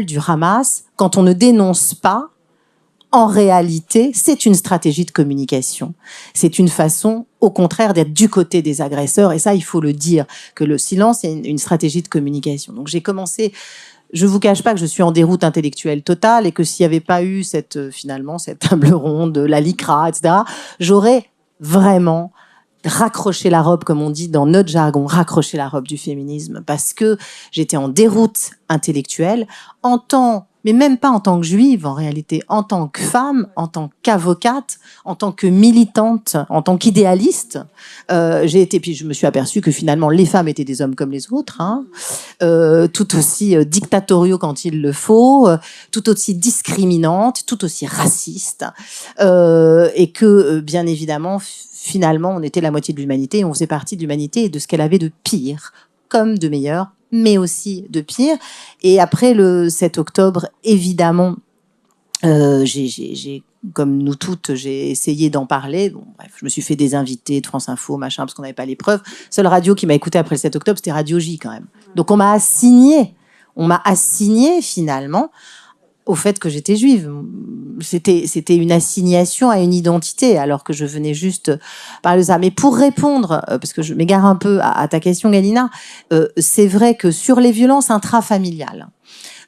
du Hamas, quand on ne dénonce pas, en réalité, c'est une stratégie de communication. C'est une façon, au contraire, d'être du côté des agresseurs. Et ça, il faut le dire, que le silence est une stratégie de communication. Donc j'ai commencé... Je vous cache pas que je suis en déroute intellectuelle totale et que s'il n'y avait pas eu finalement cette table ronde, la LICRA, etc., j'aurais vraiment raccroché la robe, comme on dit dans notre jargon, raccrocher la robe du féminisme, parce que j'étais en déroute intellectuelle mais même pas en tant que juive en réalité, en tant que femme, en tant qu'avocate, en tant que militante, en tant qu'idéaliste. Puis je me suis aperçue que finalement les femmes étaient des hommes comme les autres, hein, tout aussi dictatoriaux quand il le faut, tout aussi discriminantes, tout aussi racistes, et que bien évidemment finalement on était la moitié de l'humanité et on faisait partie de l'humanité et de ce qu'elle avait de pire comme de meilleur, mais aussi de pire. Et après le 7 octobre, évidemment, j'ai comme nous toutes, j'ai essayé d'en parler. Bon, bref, je me suis fait des invités de France Info, machin, parce qu'on n'avait pas les preuves. Seule radio qui m'a écouté après le 7 octobre, c'était Radio J quand même. Donc on m'a assigné finalement au fait que j'étais juive. C'était une assignation à une identité, alors que je venais juste parler de ça. Mais pour répondre, parce que je m'égare un peu à ta question, Galina, c'est vrai que sur les violences intrafamiliales,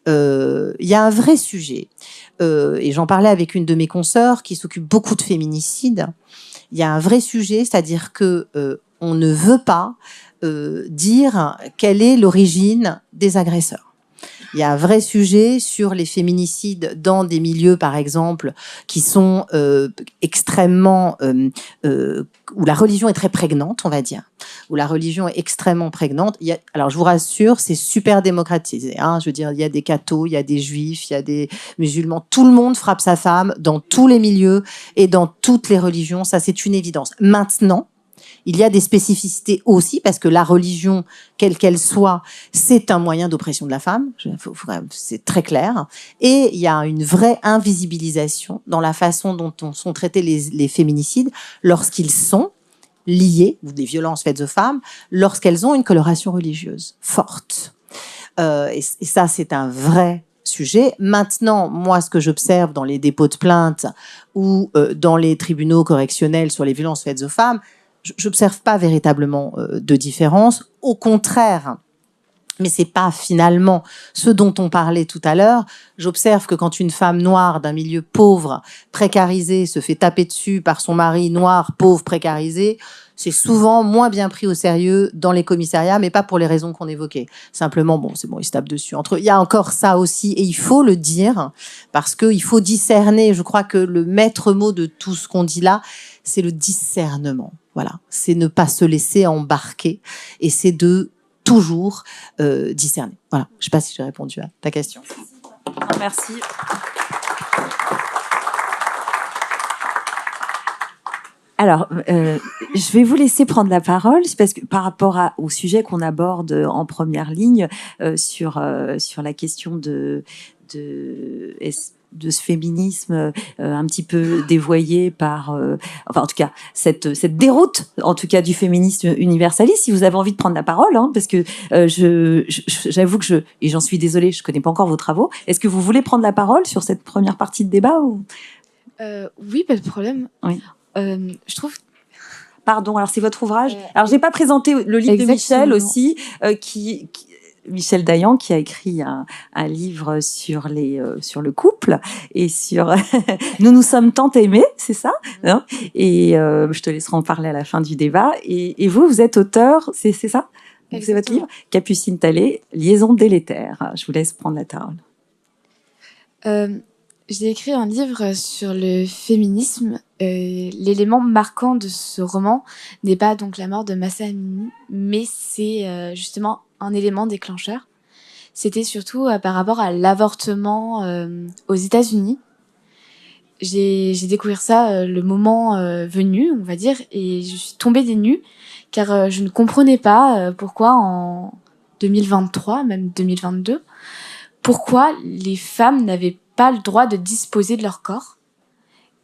il y a un vrai sujet. Et j'en parlais avec une de mes consoeurs qui s'occupe beaucoup de féminicides. Il y a un vrai sujet, c'est-à-dire que on ne veut pas dire quelle est l'origine des agresseurs. Il y a un vrai sujet sur les féminicides dans des milieux, par exemple, qui sont extrêmement... où la religion est très prégnante, on va dire. Où la religion est extrêmement prégnante. Alors, je vous rassure, c'est super démocratisé. Hein, je veux dire, il y a des cathos, il y a des juifs, il y a des musulmans. Tout le monde frappe sa femme dans tous les milieux et dans toutes les religions. Ça, c'est une évidence. Maintenant, il y a des spécificités aussi, parce que la religion, quelle qu'elle soit, c'est un moyen d'oppression de la femme, c'est très clair. Et il y a une vraie invisibilisation dans la façon dont sont traités les féminicides lorsqu'ils sont liés, ou des violences faites aux femmes, lorsqu'elles ont une coloration religieuse forte. Et ça, c'est un vrai sujet. Maintenant, moi, ce que j'observe dans les dépôts de plainte ou dans les tribunaux correctionnels sur les violences faites aux femmes, j'observe pas véritablement de différence. Au contraire, mais c'est pas finalement ce dont on parlait tout à l'heure. J'observe que quand une femme noire d'un milieu pauvre, précarisé, se fait taper dessus par son mari noir, pauvre, précarisé, c'est souvent moins bien pris au sérieux dans les commissariats, mais pas pour les raisons qu'on évoquait. Simplement, bon, c'est bon, ils se tapent dessus entre eux. Il y a encore ça aussi, et il faut le dire, parce qu'il faut discerner. Je crois que le maître mot de tout ce qu'on dit là, c'est le discernement. Voilà, c'est ne pas se laisser embarquer, et c'est de toujours discerner. Voilà, je ne sais pas si j'ai répondu à ta question. Merci. Alors, je vais vous laisser prendre la parole, parce que par rapport au sujet qu'on aborde en première ligne sur la question de ce féminisme un petit peu dévoyé par, enfin en tout cas cette déroute en tout cas du féminisme universaliste. Si vous avez envie de prendre la parole, hein, parce que j'avoue que et j'en suis désolée, je connais pas encore vos travaux. Est-ce que vous voulez prendre la parole sur cette première partie de débat ou... Oui, pas de problème. Oui. Je trouve. Pardon. Alors c'est votre ouvrage. Alors j'ai pas présenté le livre de Michel aussi, Michel Dayan, qui a écrit un livre sur le couple et sur nous sommes tant aimés, c'est ça, hein, et je te laisserai en parler à la fin du débat. Et vous êtes auteur, c'est ça, c'est votre livre, Capucine Talley, Liaison délétère. Je vous laisse prendre la parole. J'ai écrit un livre sur le féminisme. L'élément marquant de ce roman n'est pas donc la mort de Mahsa Amini, mais c'est justement un élément déclencheur. C'était surtout par rapport à l'avortement aux États-Unis. J'ai découvert ça le moment venu, on va dire, et je suis tombée des nues, car je ne comprenais pas pourquoi en 2023, même 2022, pourquoi les femmes n'avaient pas le droit de disposer de leur corps.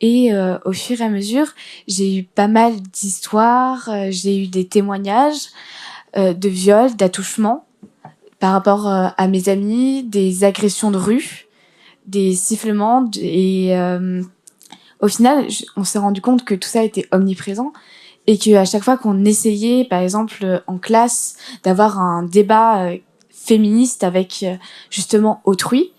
Et au fur et à mesure, j'ai eu pas mal d'histoires, j'ai eu des témoignages de viols, d'attouchements par rapport à mes amis, des agressions de rue, des sifflements et au final, on s'est rendu compte que tout ça était omniprésent et qu'à chaque fois qu'on essayait, par exemple, en classe, d'avoir un débat féministe avec justement autrui,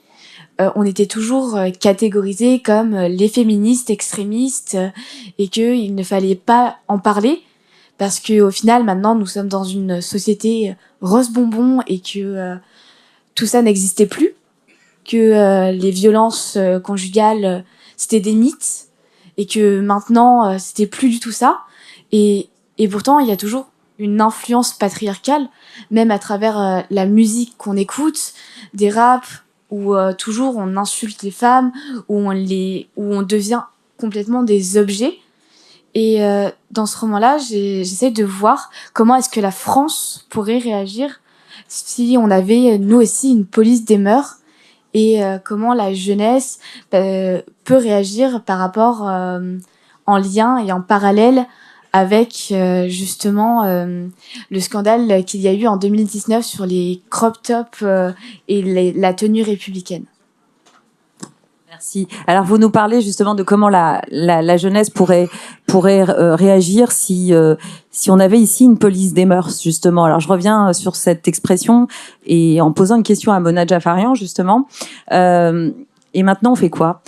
on était toujours catégorisés comme les féministes extrémistes et qu'il ne fallait pas en parler parce qu'au final, maintenant, nous sommes dans une société rose bonbon et que tout ça n'existait plus, que les violences conjugales, c'était des mythes et que maintenant, c'était plus du tout ça. Et pourtant, il y a toujours une influence patriarcale, même à travers la musique qu'on écoute, des raps, où toujours on insulte les femmes, où on devient complètement des objets. Et dans ce roman-là, j'essaie de voir comment est-ce que la France pourrait réagir si on avait, nous aussi, une police des mœurs, et comment la jeunesse peut réagir par rapport en lien et en parallèle avec justement le scandale qu'il y a eu en 2019 sur les crop tops et la tenue républicaine. Merci. Alors, vous nous parlez justement de comment la jeunesse pourrait réagir si on avait ici une police des mœurs, justement. Alors, je reviens sur cette expression et en posant une question à Mona Djafarian, justement. Et maintenant, on fait quoi,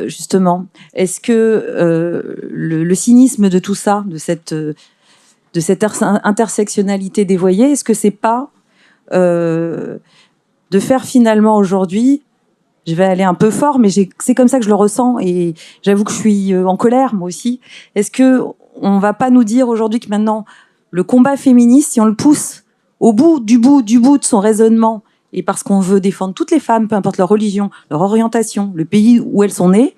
justement? Est-ce que le cynisme de tout ça, de cette intersectionnalité dévoyée, est-ce que c'est pas de faire finalement aujourd'hui, je vais aller un peu fort, mais c'est comme ça que je le ressens et j'avoue que je suis en colère, moi aussi. Est-ce que on va pas nous dire aujourd'hui que maintenant, le combat féministe, si on le pousse au bout de son raisonnement, et parce qu'on veut défendre toutes les femmes, peu importe leur religion, leur orientation, le pays où elles sont nées,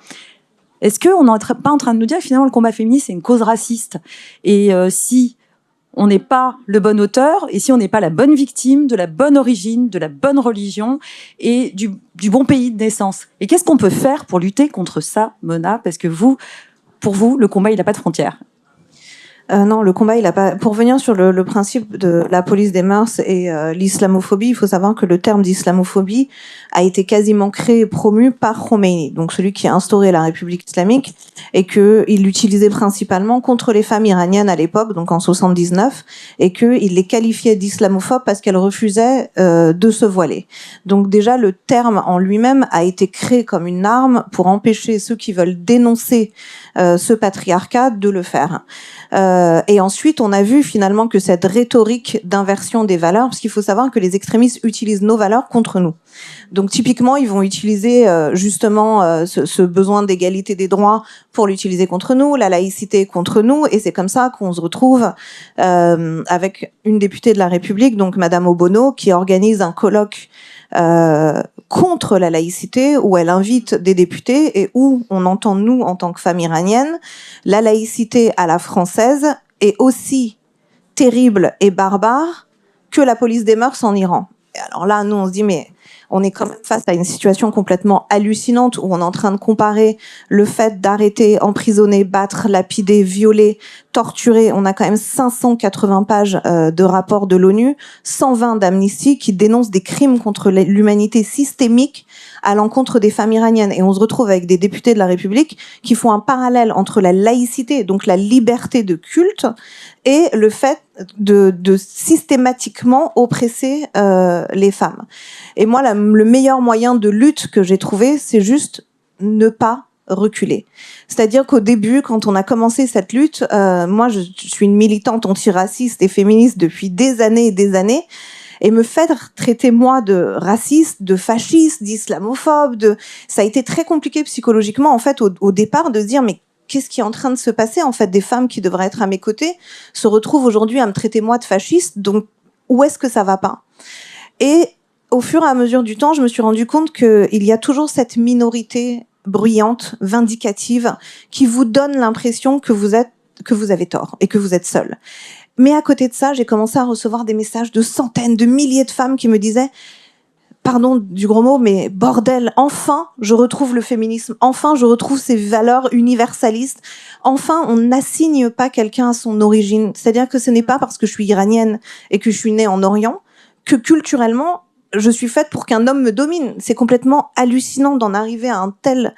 est-ce qu'on n'est pas en train de nous dire que finalement le combat féministe c'est une cause raciste? Et si on n'est pas le bon auteur, et si on n'est pas la bonne victime de la bonne origine, de la bonne religion et du bon pays de naissance. Et qu'est-ce qu'on peut faire pour lutter contre ça, Mona? Parce que pour vous, le combat, il n'a pas de frontières. Non, le combat, il a pas. Pour venir sur le principe de la police des mœurs et l'islamophobie, il faut savoir que le terme d'islamophobie a été quasiment créé et promu par Khomeini, donc celui qui a instauré la République islamique, et que il l'utilisait principalement contre les femmes iraniennes à l'époque, donc en 79, et que il les qualifiait d'islamophobes parce qu'elles refusaient de se voiler. Donc déjà, le terme en lui-même a été créé comme une arme pour empêcher ceux qui veulent dénoncer ce patriarcat de le faire. Et ensuite, on a vu finalement que cette rhétorique d'inversion des valeurs, parce qu'il faut savoir que les extrémistes utilisent nos valeurs contre nous. Donc typiquement, ils vont utiliser justement ce besoin d'égalité des droits pour l'utiliser contre nous, la laïcité contre nous, et c'est comme ça qu'on se retrouve avec une députée de la République, donc Madame Obono, qui organise un colloque contre la laïcité, où elle invite des députés et où on entend, nous, en tant que femmes iraniennes, la laïcité à la française est aussi terrible et barbare que la police des mœurs en Iran. Et alors là, nous, on se dit, mais on est quand même face à une situation complètement hallucinante où on est en train de comparer le fait d'arrêter, emprisonner, battre, lapider, violer, torturer. On a quand même 580 pages de rapports de l'ONU, 120 d'Amnesty qui dénoncent des crimes contre l'humanité systémiques à l'encontre des femmes iraniennes. Et on se retrouve avec des députés de la République qui font un parallèle entre la laïcité, donc la liberté de culte, et le fait de systématiquement oppresser les femmes. Et moi, le meilleur moyen de lutte que j'ai trouvé, c'est juste ne pas reculer. C'est-à-dire qu'au début, quand on a commencé cette lutte, moi, je suis une militante antiraciste et féministe depuis des années et des années, et me faire traiter moi de raciste, de fasciste, d'islamophobe, ça a été très compliqué psychologiquement en fait au départ de se dire mais qu'est-ce qui est en train de se passer en fait, des femmes qui devraient être à mes côtés se retrouvent aujourd'hui à me traiter moi de fasciste, donc où est-ce que ça va pas? Et au fur et à mesure du temps, je me suis rendu compte qu'il y a toujours cette minorité bruyante, vindicative, qui vous donne l'impression que vous avez tort et que vous êtes seul. Mais à côté de ça, j'ai commencé à recevoir des messages de centaines, de milliers de femmes qui me disaient « Pardon du gros mot, mais bordel, enfin, je retrouve le féminisme. Enfin, je retrouve ces valeurs universalistes. Enfin, on n'assigne pas quelqu'un à son origine. C'est-à-dire que ce n'est pas parce que je suis iranienne et que je suis née en Orient que culturellement, je suis faite pour qu'un homme me domine. C'est complètement hallucinant d'en arriver à un tel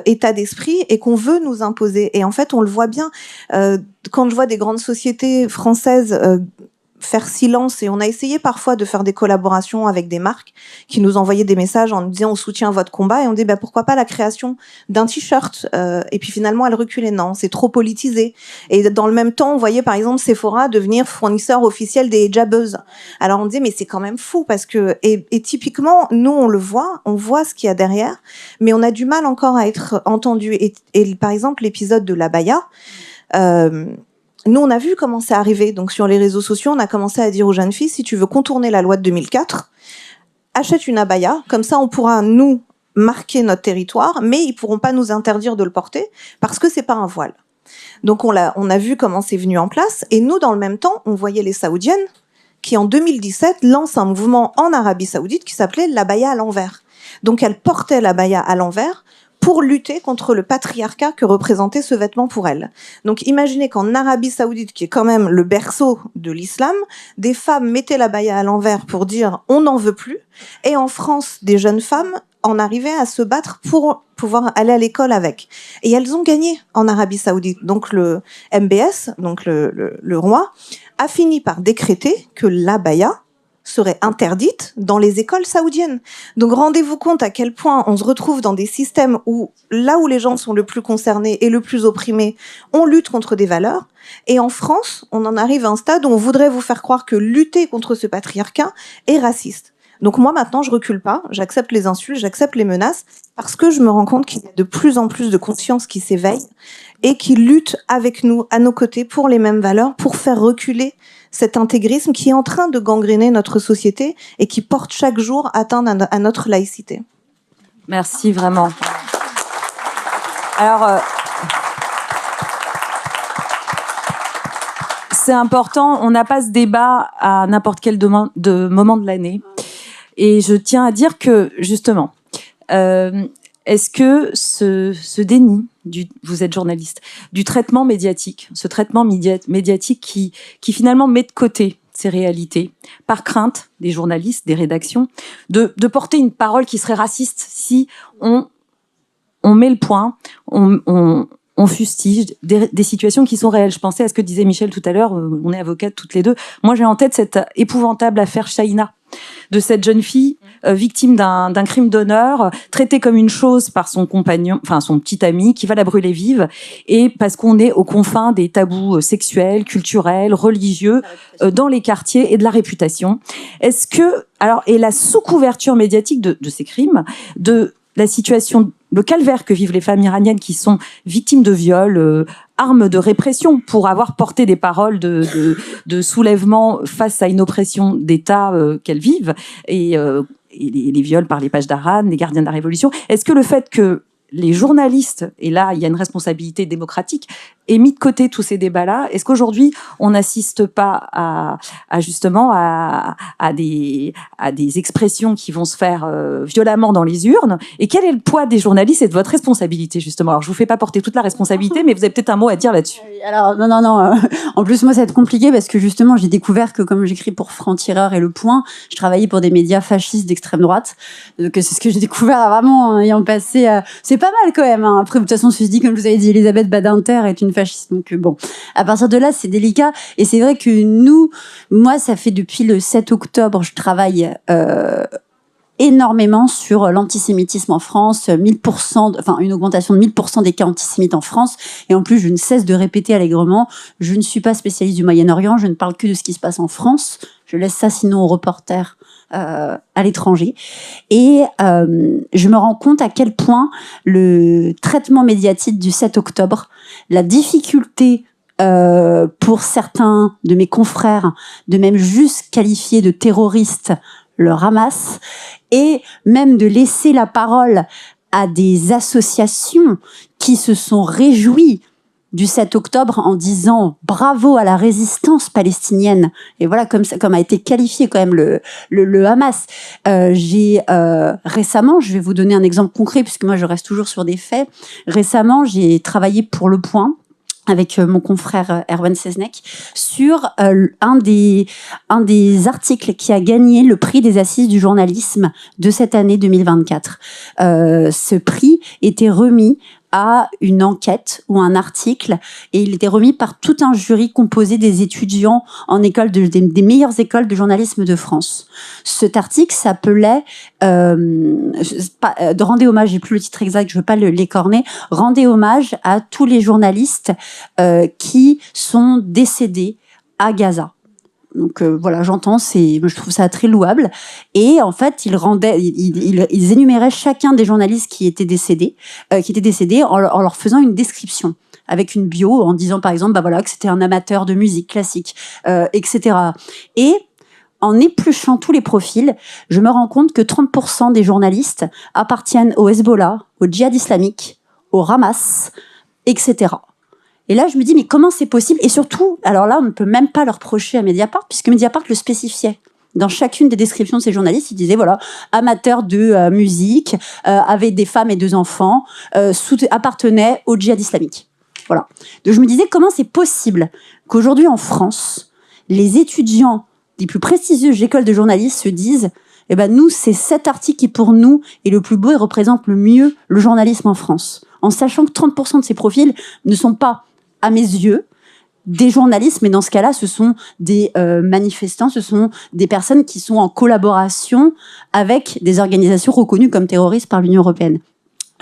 état d'esprit et qu'on veut nous imposer. Et en fait, on le voit bien quand je vois des grandes sociétés françaises faire silence, et on a essayé parfois de faire des collaborations avec des marques qui nous envoyaient des messages en nous disant on soutient votre combat, et on dit pourquoi pas la création d'un t-shirt, et puis finalement elle reculait, non, c'est trop politisé. Et dans le même temps on voyait par exemple Sephora devenir fournisseur officiel des hijabeuses. Alors on disait mais c'est quand même fou, parce que et typiquement nous on voit ce qu'il y a derrière, mais on a du mal encore à être entendu. Et par exemple l'épisode de l'abaya, nous, on a vu comment c'est arrivé. Donc, sur les réseaux sociaux, on a commencé à dire aux jeunes filles, si tu veux contourner la loi de 2004, achète une abaya. Comme ça, on pourra, nous, marquer notre territoire, mais ils pourront pas nous interdire de le porter parce que c'est pas un voile. Donc, on a vu comment c'est venu en place. Et nous, dans le même temps, on voyait les Saoudiennes qui, en 2017, lancent un mouvement en Arabie Saoudite qui s'appelait l'abaya à l'envers. Donc, elles portaient l'abaya à l'envers pour lutter contre le patriarcat que représentait ce vêtement pour elles. Donc imaginez qu'en Arabie Saoudite, qui est quand même le berceau de l'islam, des femmes mettaient l'abaya à l'envers pour dire on n'en veut plus, et en France, des jeunes femmes en arrivaient à se battre pour pouvoir aller à l'école avec. Et elles ont gagné en Arabie Saoudite. Donc le MBS, donc le roi, a fini par décréter que l'abaya serait interdite dans les écoles saoudiennes. Donc rendez-vous compte à quel point on se retrouve dans des systèmes où, là où les gens sont le plus concernés et le plus opprimés, on lutte contre des valeurs. Et en France, on en arrive à un stade où on voudrait vous faire croire que lutter contre ce patriarcat est raciste. Donc moi maintenant, je recule pas, j'accepte les insultes, j'accepte les menaces, parce que je me rends compte qu'il y a de plus en plus de conscience qui s'éveille et qui lutte avec nous, à nos côtés, pour les mêmes valeurs, pour faire reculer cet intégrisme qui est en train de gangréner notre société et qui porte chaque jour atteinte à notre laïcité. Merci vraiment. Alors, c'est important, on n'a pas ce débat à n'importe quel moment de l'année. Et je tiens à dire que, justement, est-ce que ce déni, vous êtes journaliste, du traitement médiatique, ce traitement médiatique qui finalement met de côté ces réalités, par crainte des journalistes, des rédactions, de porter une parole qui serait raciste si on met le point, on fustige des situations qui sont réelles. Je pensais à ce que disait Michel tout à l'heure, on est avocates toutes les deux. Moi, j'ai en tête cette épouvantable affaire Shaina, de cette jeune fille victime d'un crime d'honneur, traitée comme une chose par son compagnon, enfin son petit ami, qui va la brûler vive, et parce qu'on est aux confins des tabous sexuels, culturels, religieux, dans les quartiers, et de la réputation. Est-ce que, alors, et la sous-couverture médiatique de ces crimes, de la situation, le calvaire que vivent les femmes iraniennes qui sont victimes de viols, armes de répression pour avoir porté des paroles de soulèvement face à une oppression d'État qu'elles vivent, et les viols par les pages d'Aran, les gardiens de la Révolution. Est-ce que le fait que les journalistes, et là il y a une responsabilité démocratique, aient mis de côté tous ces débats-là, est-ce qu'aujourd'hui on n'assiste pas à des expressions qui vont se faire violemment dans les urnes? Et quel est le poids des journalistes et de votre responsabilité, justement? Alors je vous fais pas porter toute la responsabilité, mais vous avez peut-être un mot à dire là-dessus. Alors non. En plus moi ça va être compliqué parce que justement j'ai découvert que comme j'écris pour Franc-Tireur et Le Point, je travaillais pour des médias fascistes d'extrême droite. Donc c'est ce que j'ai découvert vraiment en ayant passé. C'est pas mal quand même. Hein. Après de toute façon ceci dit, comme je vous avais dit, Elisabeth Badinter est une fasciste. Donc bon, à partir de là c'est délicat. Et c'est vrai que moi ça fait depuis le 7 octobre, je travaille énormément sur l'antisémitisme en France, 1000%, enfin une augmentation de 1000% des cas antisémites en France. Et en plus, je ne cesse de répéter allègrement, je ne suis pas spécialiste du Moyen-Orient, je ne parle que de ce qui se passe en France. Je laisse ça sinon aux reporters à l'étranger. Et je me rends compte à quel point le traitement médiatique du 7 octobre, la difficulté pour certains de mes confrères de même juste qualifier de terroristes le Hamas, et même de laisser la parole à des associations qui se sont réjouies du 7 octobre en disant bravo à la résistance palestinienne. Et voilà comme a été qualifié quand même le Hamas. J'ai récemment, je vais vous donner un exemple concret puisque moi je reste toujours sur des faits. Récemment, j'ai travaillé pour Le Point avec mon confrère Erwan Seznek, sur un des articles qui a gagné le prix des Assises du journalisme de cette année 2024. Ce prix était remis à une enquête ou un article, et il était remis par tout un jury composé des étudiants en école des meilleures écoles de journalisme de France. Cet article s'appelait rendez hommage, j'ai plus le titre exact, je veux pas l'écorner, rendez hommage à tous les journalistes qui sont décédés à Gaza. Donc voilà, j'entends, je trouve ça très louable. Et en fait, ils énuméraient chacun des journalistes qui étaient décédés en leur faisant une description avec une bio, en disant par exemple, que c'était un amateur de musique classique, etc. Et en épluchant tous les profils, je me rends compte que 30% des journalistes appartiennent au Hezbollah, au djihad islamique, au Hamas, etc. Et là, je me dis, mais comment c'est possible? Et surtout, alors là, on ne peut même pas le reprocher à Mediapart, puisque Mediapart le spécifiait. Dans chacune des descriptions de ces journalistes, ils disaient, amateur de musique, avait des femmes et 2 enfants, appartenait au djihad islamique. Voilà. Donc je me disais, comment c'est possible qu'aujourd'hui, en France, les étudiants des plus prestigieuses écoles de journalisme se disent, nous, c'est cet article qui, pour nous, est le plus beau et représente le mieux le journalisme en France. En sachant que 30% de ces profils ne sont pas, à mes yeux, des journalistes, mais dans ce cas-là, ce sont des manifestants, ce sont des personnes qui sont en collaboration avec des organisations reconnues comme terroristes par l'Union européenne.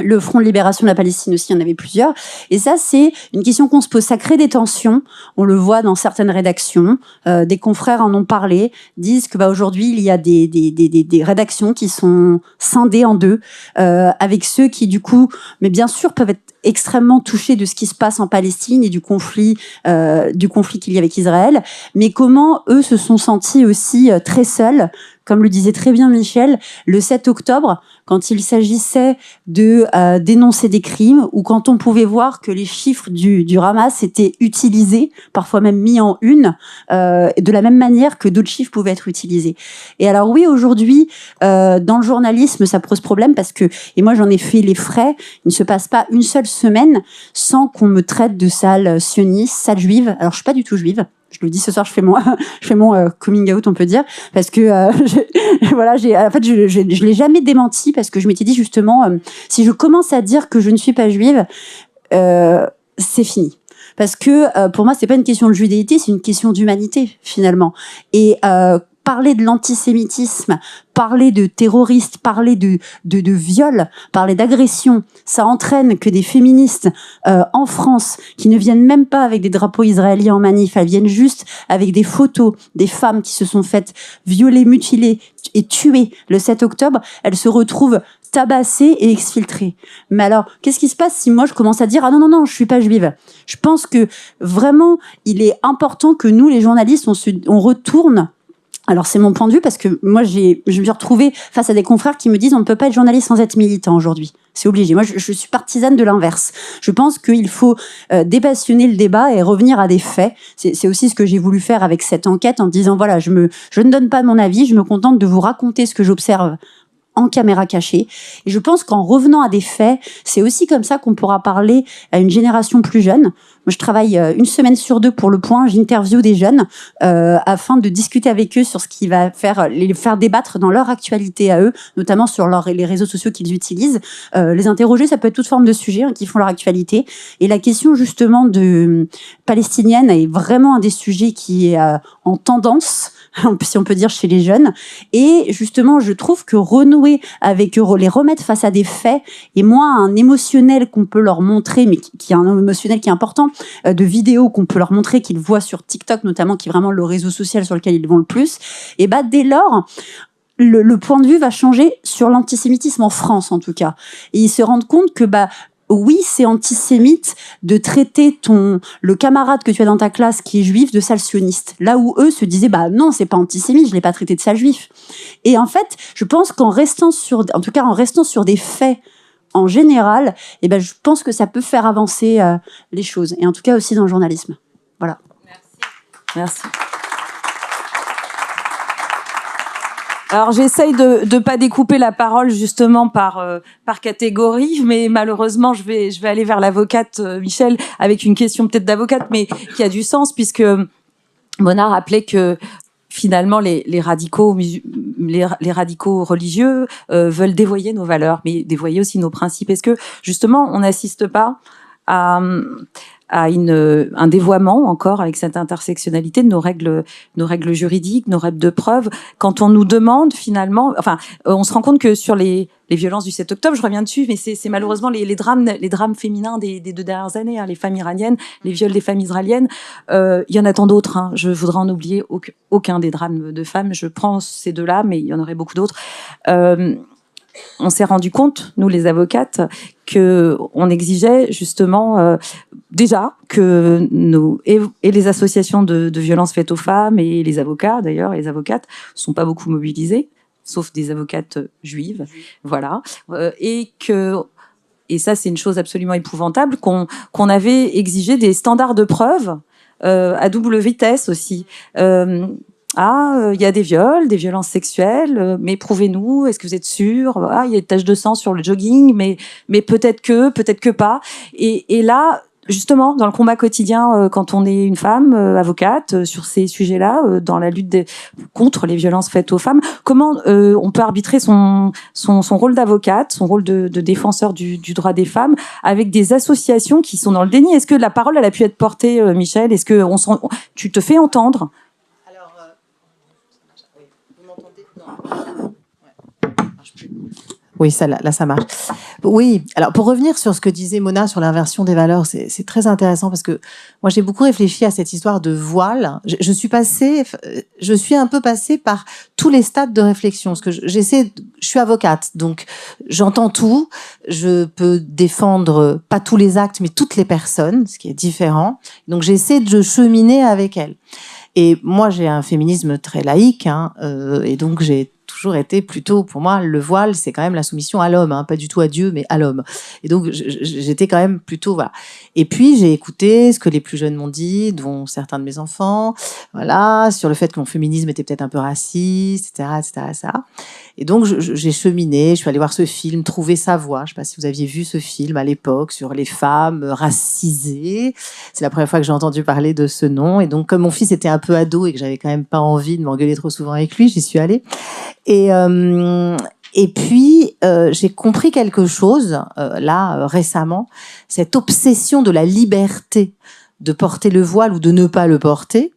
Le Front de Libération de la Palestine aussi, il y en avait plusieurs. Et ça, c'est une question qu'on se pose. Ça crée des tensions. On le voit dans certaines rédactions. Des confrères en ont parlé, disent que aujourd'hui, il y a des rédactions qui sont scindées en deux, avec ceux qui, du coup, mais bien sûr, peuvent être extrêmement touchés de ce qui se passe en Palestine et du conflit qu'il y a avec Israël. Mais comment eux se sont sentis aussi très seuls, comme le disait très bien Michel, le 7 octobre, quand il s'agissait de dénoncer des crimes, ou quand on pouvait voir que les chiffres du Hamas étaient utilisés, parfois même mis en une, de la même manière que d'autres chiffres pouvaient être utilisés. Et alors oui, aujourd'hui, dans le journalisme, ça pose problème parce que, et moi j'en ai fait les frais, il ne se passe pas une seule semaine sans qu'on me traite de sale sioniste, sale juive. Alors je suis pas du tout juive. Je le dis ce soir, je fais mon coming out, on peut dire, parce que je l'ai jamais démenti parce que je m'étais dit justement, si je commence à dire que je ne suis pas juive, c'est fini. Parce que pour moi, c'est pas une question de judéité, c'est une question d'humanité finalement. Et parler de l'antisémitisme, parler de terroristes, parler de viol, parler d'agression, ça entraîne que des féministes en France, qui ne viennent même pas avec des drapeaux israéliens en manif, elles viennent juste avec des photos des femmes qui se sont faites violer, mutiler et tuer le 7 octobre, elles se retrouvent tabassées et exfiltrées. Mais alors, qu'est-ce qui se passe si moi je commence à dire « Ah non, je suis pas juive ». Je pense que vraiment, il est important que nous, les journalistes, on retourne. Alors c'est mon point de vue parce que moi je me suis retrouvée face à des confrères qui me disent on ne peut pas être journaliste sans être militant aujourd'hui. C'est obligé. Moi je suis partisane de l'inverse. Je pense qu'il faut dépassionner le débat et revenir à des faits. C'est aussi ce que j'ai voulu faire avec cette enquête en disant voilà, je ne donne pas mon avis, je me contente de vous raconter ce que j'observe en caméra cachée. Et je pense qu'en revenant à des faits, c'est aussi comme ça qu'on pourra parler à une génération plus jeune. Moi, je travaille 1 semaine sur 2 pour Le Point. J'interviewe des jeunes afin de discuter avec eux sur ce qui va les faire débattre dans leur actualité à eux, notamment sur les réseaux sociaux qu'ils utilisent. Les interroger, ça peut être toute forme de sujet qui font leur actualité. Et la question justement palestinienne est vraiment un des sujets qui est en tendance, si on peut dire, chez les jeunes. Et justement, je trouve que renouer avec eux, les remettre face à des faits, et moins un émotionnel qu'on peut leur montrer, mais qui est un émotionnel qui est important, de vidéos qu'on peut leur montrer, qu'ils voient sur TikTok notamment, qui est vraiment le réseau social sur lequel ils vont le plus, et dès lors, le point de vue va changer sur l'antisémitisme en France en tout cas. Et ils se rendent compte que oui, c'est antisémite de traiter le camarade que tu as dans ta classe qui est juif de sale sioniste. Là où eux se disaient, non, c'est pas antisémite, je l'ai pas traité de sale juif. Et en fait, je pense qu'en restant sur des faits en général, je pense que ça peut faire avancer les choses. Et en tout cas aussi dans le journalisme. Voilà. Merci. Merci. Alors j'essaye de pas découper la parole justement par catégorie, mais malheureusement je vais aller vers l'avocate Michel avec une question peut-être d'avocate, mais qui a du sens puisque Mona rappelait que finalement les radicaux religieux veulent dévoyer nos valeurs, mais dévoyer aussi nos principes. Est-ce que justement on n'assiste pas à un dévoiement encore avec cette intersectionnalité de nos règles juridiques, nos règles de preuve, quand on nous demande finalement, on se rend compte que sur les violences du 7 octobre, je reviens dessus, mais c'est malheureusement les drames féminins des 2 dernières années, hein, les femmes iraniennes, les viols des femmes israéliennes, il y en a tant d'autres, hein, je voudrais en oublier aucun des drames de femmes, je prends ces 2-là, mais il y en aurait beaucoup d'autres. On s'est rendu compte, nous les avocates, que on exigeait justement déjà que et les associations de violences faites aux femmes et les avocats d'ailleurs, les avocates sont pas beaucoup mobilisés, sauf des avocates juives, voilà, et ça c'est une chose absolument épouvantable qu'on avait exigé des standards de preuve à double vitesse aussi. Il y a des viols, des violences sexuelles, mais prouvez-nous, est-ce que vous êtes sûr? Il y a des taches de sang sur le jogging, mais peut-être que pas. Et là, justement, dans le combat quotidien, quand on est une femme avocate sur ces sujets-là, dans la lutte contre les violences faites aux femmes, comment on peut arbitrer son rôle d'avocate, son rôle de défenseur du droit des femmes, avec des associations qui sont dans le déni? Est-ce que la parole elle a pu être portée, Michel? Est-ce que tu te fais entendre? Oui, là, ça marche. Oui, alors pour revenir sur ce que disait Mona sur l'inversion des valeurs, c'est très intéressant parce que moi, j'ai beaucoup réfléchi à cette histoire de voile. Je suis un peu passée par tous les stades de réflexion parce que je suis avocate, donc j'entends tout. Je peux défendre pas tous les actes, mais toutes les personnes, ce qui est différent. Donc, j'essaie de cheminer avec elles. Et moi, j'ai un féminisme très laïque, et donc j'ai toujours été plutôt, pour moi, le voile, c'est quand même la soumission à l'homme, pas du tout à Dieu, mais à l'homme. Et donc, j'étais quand même plutôt, voilà. Et puis, j'ai écouté ce que les plus jeunes m'ont dit, dont certains de mes enfants, voilà, sur le fait que mon féminisme était peut-être un peu raciste, etc., etc. Et donc, j'ai cheminé, je suis allée voir ce film, Trouver sa voix. Je ne sais pas si vous aviez vu ce film à l'époque sur les femmes racisées. C'est la première fois que j'ai entendu parler de ce nom. Et donc, comme mon fils était un peu ado et que j'avais quand même pas envie de m'engueuler trop souvent avec lui, j'y suis allée. Et puis, j'ai compris quelque chose, récemment, cette obsession de la liberté de porter le voile ou de ne pas le porter.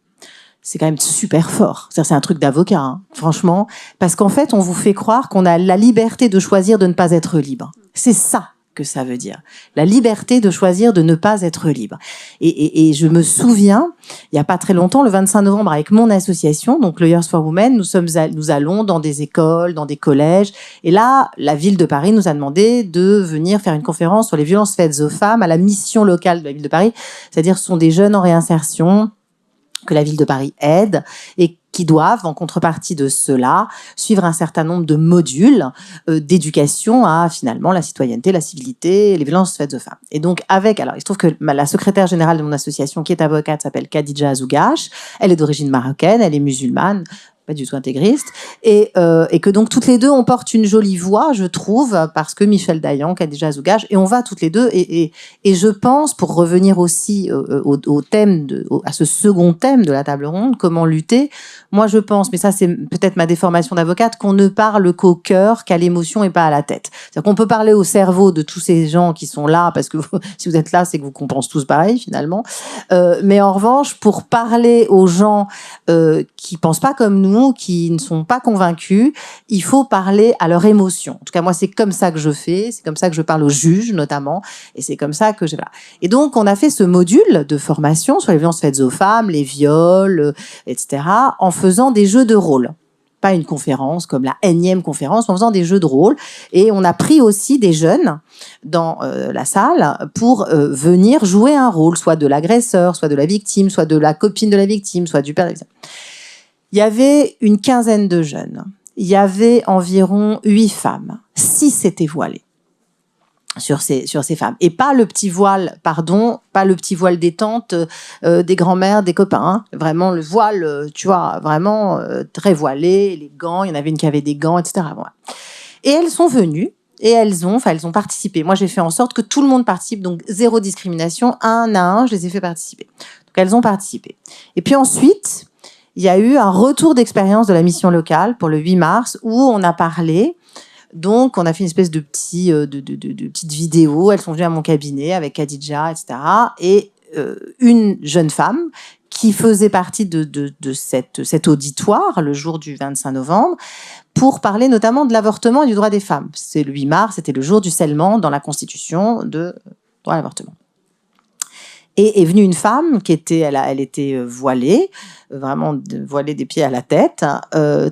C'est quand même super fort. C'est un truc d'avocat, franchement. Parce qu'en fait, on vous fait croire qu'on a la liberté de choisir de ne pas être libre. C'est ça que ça veut dire. La liberté de choisir de ne pas être libre. Et je me souviens, il n'y a pas très longtemps, le 25 novembre, avec mon association, donc Lawyers for Women, nous allons dans des écoles, dans des collèges. Et là, la ville de Paris nous a demandé de venir faire une conférence sur les violences faites aux femmes à la mission locale de la ville de Paris. C'est-à-dire, ce sont des jeunes en réinsertion que la ville de Paris aide et qui doivent, en contrepartie de cela, suivre un certain nombre de modules d'éducation à, finalement, la citoyenneté, la civilité, les violences faites aux femmes. Et donc, il se trouve que la secrétaire générale de mon association, qui est avocate, s'appelle Khadija Azougache. Elle est d'origine marocaine, elle est musulmane, pas du tout intégriste, et que donc toutes les deux on porte une jolie voix, je trouve, parce que Michel Dayan, Khadija Azougache, et on va toutes les deux, et je pense, pour revenir aussi au thème à ce second thème de la table ronde, comment lutter, moi je pense, mais ça c'est peut-être ma déformation d'avocate, qu'on ne parle qu'au cœur, qu'à l'émotion et pas à la tête. C'est-à-dire qu'on peut parler au cerveau de tous ces gens qui sont là, parce que si vous êtes là, c'est que vous pensez tous pareil finalement, mais en revanche, pour parler aux gens qui pensent pas comme nous, qui ne sont pas convaincus, il faut parler à leur émotion. En tout cas, moi, c'est comme ça que je fais, c'est comme ça que je parle aux juges, notamment, et c'est comme ça que voilà. Et donc, on a fait ce module de formation sur les violences faites aux femmes, les viols, etc., en faisant des jeux de rôle. Pas une conférence comme la énième conférence, en faisant des jeux de rôle. Et on a pris aussi des jeunes dans la salle pour venir jouer un rôle, soit de l'agresseur, soit de la victime, soit de la copine de la victime, soit du père de la victime. Il y avait une quinzaine de jeunes. Il y avait environ 8 femmes. 6 étaient voilées. sur ces femmes. Et pas le petit voile, pas le petit voile des tantes, des grands-mères, des copains. Hein. Vraiment le voile, tu vois, vraiment très voilé, les gants. Il y en avait une qui avait des gants, etc. Voilà. Et elles sont venues et elles ont participé. Moi, j'ai fait en sorte que tout le monde participe, donc 0 discrimination, un à un, je les ai fait participer. Donc elles ont participé. Et puis ensuite, il y a eu un retour d'expérience de la mission locale pour le 8 mars où on a parlé. Donc, on a fait une espèce de petite vidéo. Elles sont venues à mon cabinet avec Khadija, etc. Et une jeune femme qui faisait partie de cet auditoire le jour du 25 novembre pour parler notamment de l'avortement et du droit des femmes. C'est le 8 mars, c'était le jour du scellement dans la Constitution de droit à l'avortement. Et est venue une femme elle était voilée, vraiment voilée des pieds à la tête,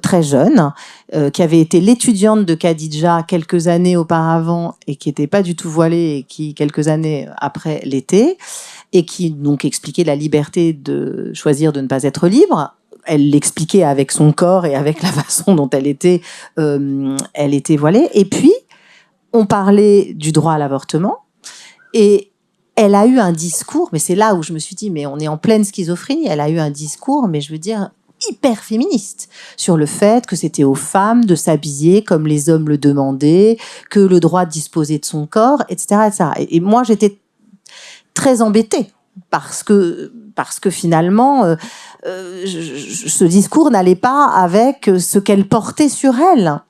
très jeune, qui avait été l'étudiante de Khadija quelques années auparavant et qui n'était pas du tout voilée et qui, quelques années après, l'était, et qui donc expliquait la liberté de choisir de ne pas être libre. Elle l'expliquait avec son corps et avec la façon dont elle était voilée. Et puis, on parlait du droit à l'avortement et elle a eu un discours, mais c'est là où je me suis dit, mais on est en pleine schizophrénie. Elle a eu un discours, mais je veux dire, hyper féministe, sur le fait que c'était aux femmes de s'habiller comme les hommes le demandaient, que le droit de disposer de son corps, etc. etc. Et moi, j'étais très embêtée parce que finalement, ce discours n'allait pas avec ce qu'elle portait sur elle.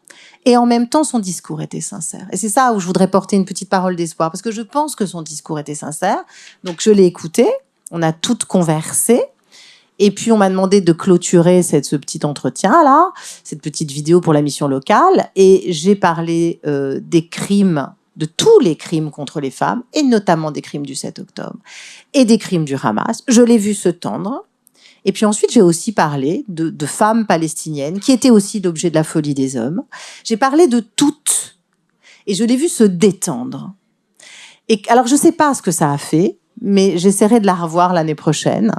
Et en même temps, son discours était sincère. Et c'est ça où je voudrais porter une petite parole d'espoir, parce que je pense que son discours était sincère. Donc, je l'ai écouté, on a toutes conversé, et puis on m'a demandé de clôturer ce petit entretien-là, cette petite vidéo pour la mission locale, et j'ai parlé des crimes, de tous les crimes contre les femmes, et notamment des crimes du 7 octobre, et des crimes du Hamas. Je l'ai vu se tendre. Et puis ensuite, j'ai aussi parlé de femmes palestiniennes qui étaient aussi l'objet de la folie des hommes. J'ai parlé de toutes. Et je l'ai vu se détendre. Et alors, je ne sais pas ce que ça a fait, mais j'essaierai de la revoir l'année prochaine.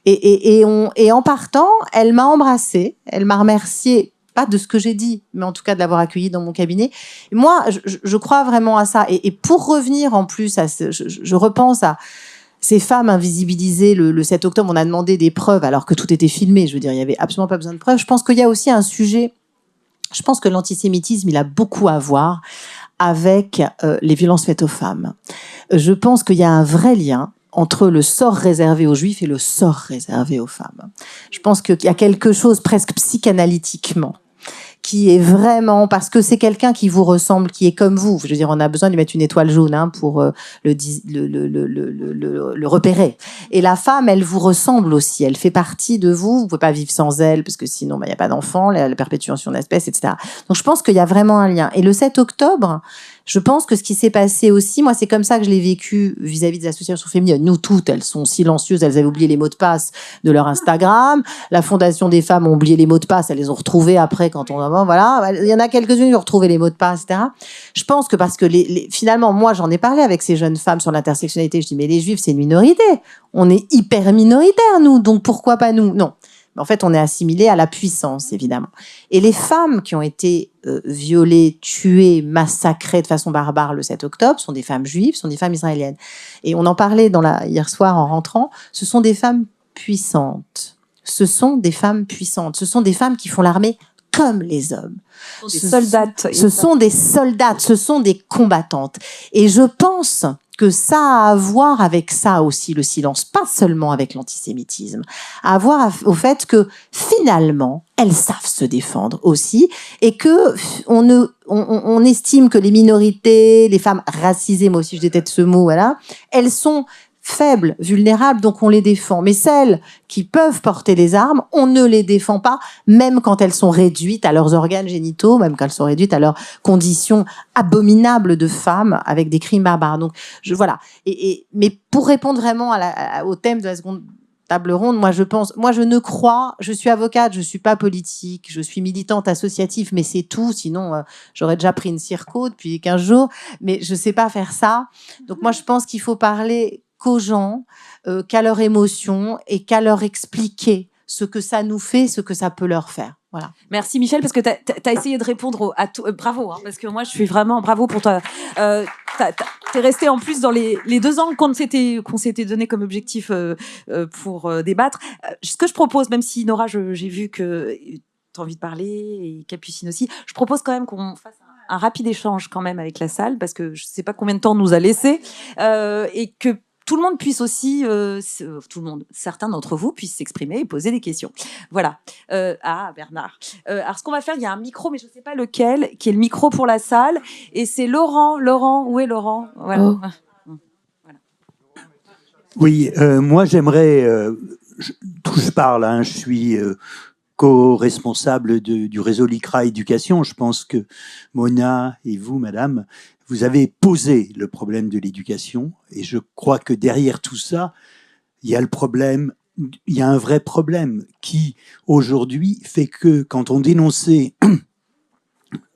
Et en partant, elle m'a embrassée, elle m'a remerciée, pas de ce que j'ai dit, mais en tout cas de l'avoir accueillie dans mon cabinet. Et moi, je crois vraiment à ça. Et pour revenir en plus, je repense à ces femmes invisibilisées le 7 octobre, on a demandé des preuves alors que tout était filmé. Je veux dire, il n'y avait absolument pas besoin de preuves. Je pense qu'il y a aussi un sujet. Je pense que l'antisémitisme, il a beaucoup à voir avec les violences faites aux femmes. Je pense qu'il y a un vrai lien entre le sort réservé aux juifs et le sort réservé aux femmes. Je pense qu'il y a quelque chose presque psychanalytiquement qui est vraiment, parce que c'est quelqu'un qui vous ressemble, qui est comme vous. Je veux dire, on a besoin de lui mettre une étoile jaune pour le repérer. Et la femme, elle vous ressemble aussi. Elle fait partie de vous. Vous pouvez pas vivre sans elle, parce que sinon, il n'y a pas d'enfant, la perpétuation d'espèces, etc. Donc, je pense qu'il y a vraiment un lien. Et le 7 octobre, je pense que ce qui s'est passé aussi, moi, c'est comme ça que je l'ai vécu vis-à-vis des associations féminines. Nous, toutes, elles sont silencieuses. Elles avaient oublié les mots de passe de leur Instagram. La Fondation des femmes ont oublié les mots de passe. Elles les ont retrouvés après quand voilà. Il y en a quelques-unes qui ont retrouvé les mots de passe, etc. Je pense que parce que finalement, moi, j'en ai parlé avec ces jeunes femmes sur l'intersectionnalité. Je dis, mais les juifs, c'est une minorité. On est hyper minoritaires, nous. Donc, pourquoi pas nous? Non. En fait, on est assimilé à la puissance, évidemment. Et les femmes qui ont été violées, tuées, massacrées de façon barbare le 7 octobre sont des femmes juives, sont des femmes israéliennes. Et on en parlait hier soir en rentrant. Ce sont des femmes puissantes. Ce sont des femmes puissantes. Ce sont des femmes qui font l'armée comme les hommes. Ce sont des soldates, ce sont des combattantes. Et je pense que ça a à voir avec ça aussi, le silence, pas seulement avec l'antisémitisme, à voir au fait que finalement, elles savent se défendre aussi, et que on estime que les minorités, les femmes racisées, moi aussi je déteste ce mot, voilà, elles sont faibles, vulnérables, donc on les défend. Mais celles qui peuvent porter les armes, on ne les défend pas, même quand elles sont réduites à leurs organes génitaux, même quand elles sont réduites à leurs conditions abominables de femmes avec des crimes barbares. Donc, voilà. Mais pour répondre vraiment au thème de la seconde table ronde, je suis avocate, je suis pas politique, je suis militante associative, mais c'est tout. Sinon, j'aurais déjà pris une circo depuis 15 jours, mais je sais pas faire ça. Donc moi, je pense qu'il faut parler qu'aux gens, qu'à leurs émotions et qu'à leur expliquer ce que ça nous fait, ce que ça peut leur faire. Voilà. Merci Michel, parce que tu as essayé de répondre à tout. Bravo, parce que moi je suis vraiment bravo pour toi. t'es resté en plus dans les 2 ans qu'on s'était donné comme objectif pour débattre. Ce que je propose, même si Nora, j'ai vu que tu as envie de parler, et Capucine aussi, je propose quand même qu'on fasse un rapide échange quand même avec la salle, parce que je ne sais pas combien de temps on nous a laissé, et que tout le monde puisse aussi, certains d'entre vous puissent s'exprimer et poser des questions. Voilà. Bernard. Alors, ce qu'on va faire, il y a un micro, mais je ne sais pas lequel, qui est le micro pour la salle. Et c'est Laurent. Laurent, où est Laurent? Voilà. Oh. Voilà. Oui, moi, j'aimerais... d'où je parle, hein, je suis... co-responsable du réseau LICRA Éducation. Je pense que Mona et vous, madame, vous avez posé le problème de l'éducation, et je crois que derrière tout ça, il y a un vrai problème qui, aujourd'hui, fait que quand on dénonçait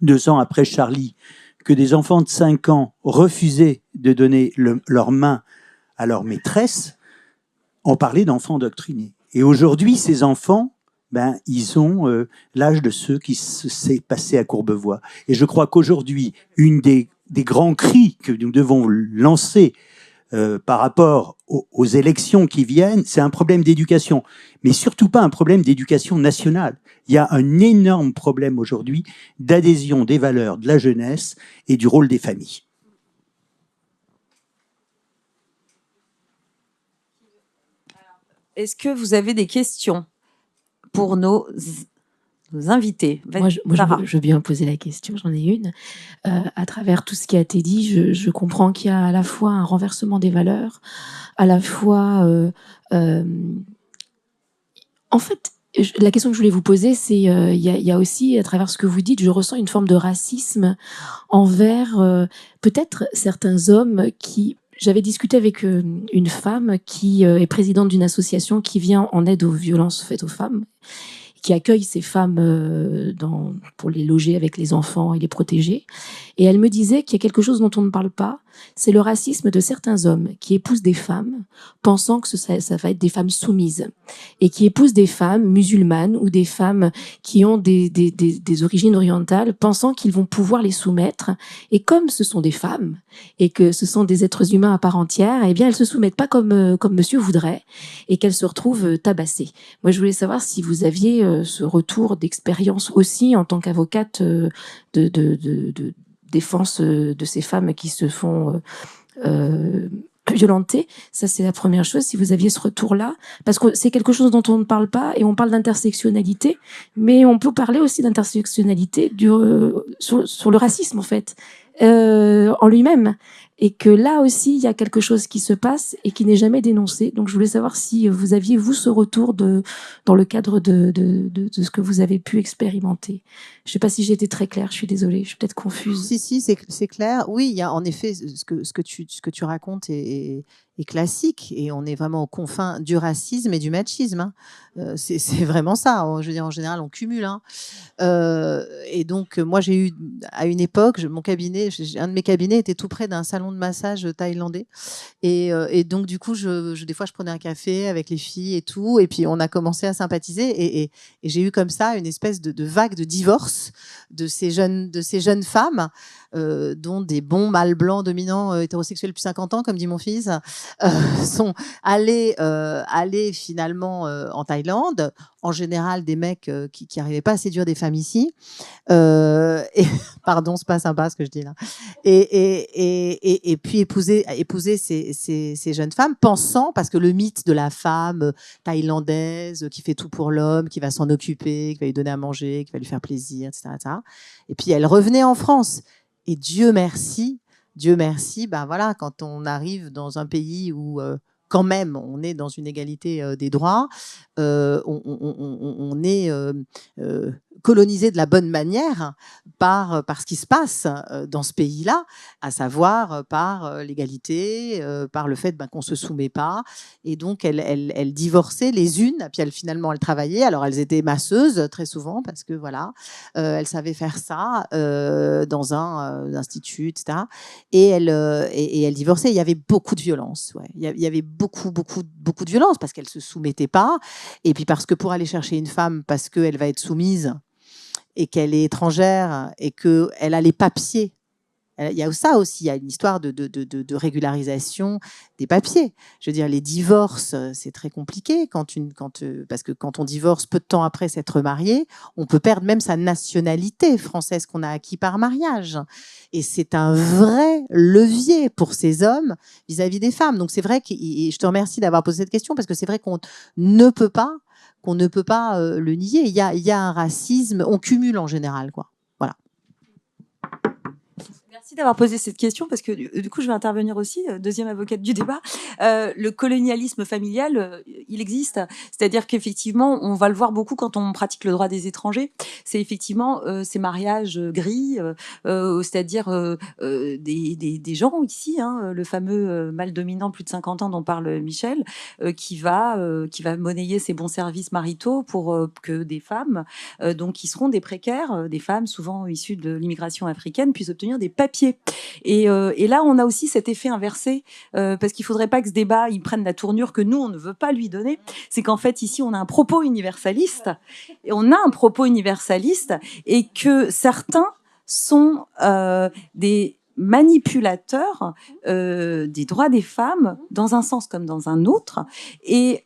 2 ans après Charlie, que des enfants de 5 ans refusaient de donner leur main à leur maîtresse, on parlait d'enfants endoctrinés. Et aujourd'hui, ces enfants, ils ont l'âge de ceux qui s'est passé à Courbevoie. Et je crois qu'aujourd'hui, une des grands cris que nous devons lancer par rapport aux élections qui viennent, c'est un problème d'éducation, mais surtout pas un problème d'éducation nationale. Il y a un énorme problème aujourd'hui d'adhésion des valeurs de la jeunesse et du rôle des familles. Est-ce que vous avez des questions pour nos invités? Moi, je veux bien poser la question, j'en ai une. À travers tout ce qui a été dit, je comprends qu'il y a à la fois un renversement des valeurs, à la fois... En fait, la question que je voulais vous poser, c'est il y a aussi, à travers ce que vous dites, je ressens une forme de racisme envers peut-être certains hommes qui... J'avais discuté avec une femme qui est présidente d'une association qui vient en aide aux violences faites aux femmes, qui accueille ces femmes pour les loger avec les enfants et les protéger. Et elle me disait qu'il y a quelque chose dont on ne parle pas, c'est le racisme de certains hommes qui épousent des femmes pensant que ça va être des femmes soumises, et qui épousent des femmes musulmanes ou des femmes qui ont des origines orientales pensant qu'ils vont pouvoir les soumettre. Et comme ce sont des femmes et que ce sont des êtres humains à part entière, eh bien elles se soumettent pas comme monsieur voudrait, et qu'elles se retrouvent tabassées. Moi, je voulais savoir si vous aviez ce retour d'expérience aussi en tant qu'avocate de défense de ces femmes qui se font violenter. Ça, c'est la première chose, si vous aviez ce retour-là, parce que c'est quelque chose dont on ne parle pas, et on parle d'intersectionnalité, mais on peut parler aussi d'intersectionnalité sur le racisme, en fait, en lui-même, et que là aussi, il y a quelque chose qui se passe et qui n'est jamais dénoncé. Donc, je voulais savoir si vous aviez, vous, ce retour dans le cadre de ce que vous avez pu expérimenter. Je ne sais pas si j'ai été très claire, je suis désolée, je suis peut-être confuse. Si, c'est clair. Oui, il y a en effet ce que tu racontes est classique, et on est vraiment aux confins du racisme et du machisme. Hein. C'est vraiment ça. Je veux dire, en général, on cumule. Hein. Et donc, moi, j'ai eu à une époque, un de mes cabinets était tout près d'un salon de massage thaïlandais, et donc du coup, des fois, je prenais un café avec les filles et tout, et puis on a commencé à sympathiser, et j'ai eu comme ça une espèce de vague de divorce de ces jeunes femmes, dont des bons mâles blancs dominants hétérosexuels depuis 50 ans, comme dit mon fils, sont allés finalement en Thaïlande, en général des mecs qui n'arrivaient pas à séduire des femmes ici. Pardon, c'est pas sympa ce que je dis là. Et puis épouser ces jeunes femmes, pensant, parce que le mythe de la femme thaïlandaise qui fait tout pour l'homme, qui va s'en occuper, qui va lui donner à manger, qui va lui faire plaisir, etc., etc. Et puis elle revenait en France. Et Dieu merci, voilà, quand on arrive dans un pays où quand même on est dans une égalité des droits, on est colonisé de la bonne manière par ce qui se passe dans ce pays-là, à savoir par l'égalité, par le fait qu'on ne se soumet pas. Et donc, elles divorçaient les unes, puis elles travaillaient. Alors, elles étaient masseuses très souvent, parce que voilà, elles savaient faire ça dans un institut, etc. Et elles divorçaient. Il y avait beaucoup de violence. Ouais. Il y avait beaucoup de violence, parce qu'elles ne se soumettaient pas. Et puis parce que pour aller chercher une femme, parce qu'elle va être soumise, et qu'elle est étrangère, et qu'elle a les papiers Il y a ça aussi, il y a une histoire de régularisation des papiers. Je veux dire, les divorces, c'est très compliqué parce que quand on divorce peu de temps après s'être marié, on peut perdre même sa nationalité française qu'on a acquis par mariage. Et c'est un vrai levier pour ces hommes vis-à-vis des femmes. Donc c'est vrai que, et je te remercie d'avoir posé cette question, parce que c'est vrai qu'on ne peut pas le nier. Il y a un racisme, on cumule en général, quoi. Voilà. Merci d'avoir posé cette question, parce que du coup, je vais intervenir aussi, deuxième avocate du débat. Le colonialisme familial, il existe. C'est-à-dire qu'effectivement, on va le voir beaucoup quand on pratique le droit des étrangers. C'est effectivement ces mariages gris, c'est-à-dire des gens ici, hein, le fameux mâle dominant plus de 50 ans dont parle Michel, qui va monnayer ses bons services maritaux pour que des femmes, donc qui seront des précaires, des femmes souvent issues de l'immigration africaine, puissent obtenir des papiers. Et là, on a aussi cet effet inversé, parce qu'il faudrait pas que ce débat il prenne la tournure que nous, on ne veut pas lui donner. C'est qu'en fait, ici, on a un propos universaliste, et que certains sont des manipulateurs des droits des femmes dans un sens comme dans un autre. Et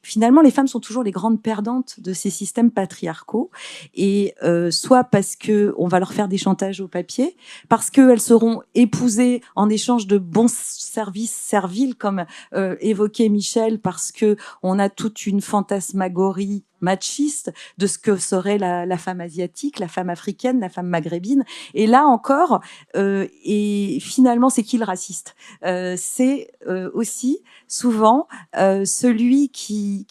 finalement, les femmes sont toujours les grandes perdantes de ces systèmes patriarcaux, et soit parce que on va leur faire des chantages au papier, parce qu'elles seront épousées en échange de bons services serviles, comme évoquait Michel, parce que on a toute une fantasmagorie machiste de ce que serait la femme asiatique, la femme africaine, la femme maghrébine. Et là encore, et finalement, c'est qui le raciste? C'est aussi souvent celui qui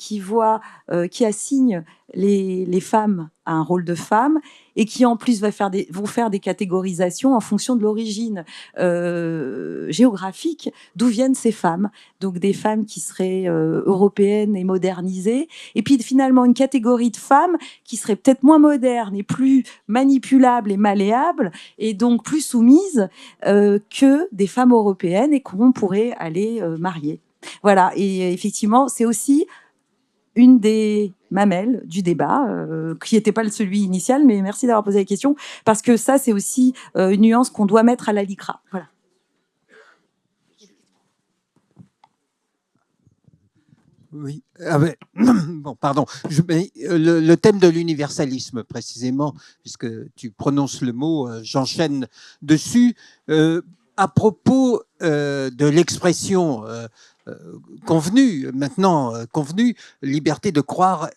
assigne les femmes à un rôle de femme, et qui en plus vont faire des catégorisations en fonction de l'origine géographique d'où viennent ces femmes. Donc des femmes qui seraient européennes et modernisées, et puis finalement une catégorie de femmes qui seraient peut-être moins modernes et plus manipulables et malléables, et donc plus soumises que des femmes européennes et qu'on pourrait aller marier. Voilà, et effectivement, c'est aussi une des mamelles du débat, qui n'était pas celui initial, mais merci d'avoir posé la question, parce que ça, c'est aussi une nuance qu'on doit mettre à la LICRA. Voilà. Oui, bon, pardon. Le thème de l'universalisme, précisément, puisque tu prononces le mot, j'enchaîne dessus. À propos de l'expression convenue, liberté de croire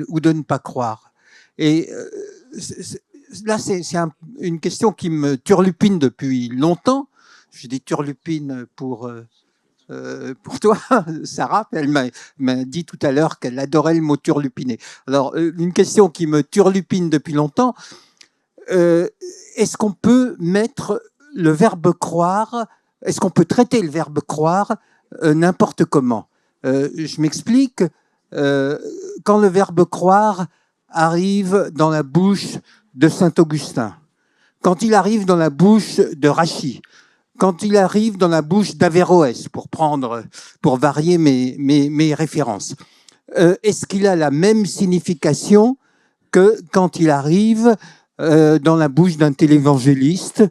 ou de ne pas croire. Et là, c'est une question qui me turlupine depuis longtemps. Je dis turlupine pour toi, Sarah. Elle m'a dit tout à l'heure qu'elle adorait le mot turlupiner. Alors, une question qui me turlupine depuis longtemps. Est-ce qu'on peut mettre le verbe croire, est-ce qu'on peut traiter le verbe croire n'importe comment? Je m'explique. Quand le verbe croire arrive dans la bouche de Saint-Augustin, quand il arrive dans la bouche de Rachid, quand il arrive dans la bouche d'Averroès, pour varier mes références, est-ce qu'il a la même signification que quand il arrive dans la bouche d'un télévangéliste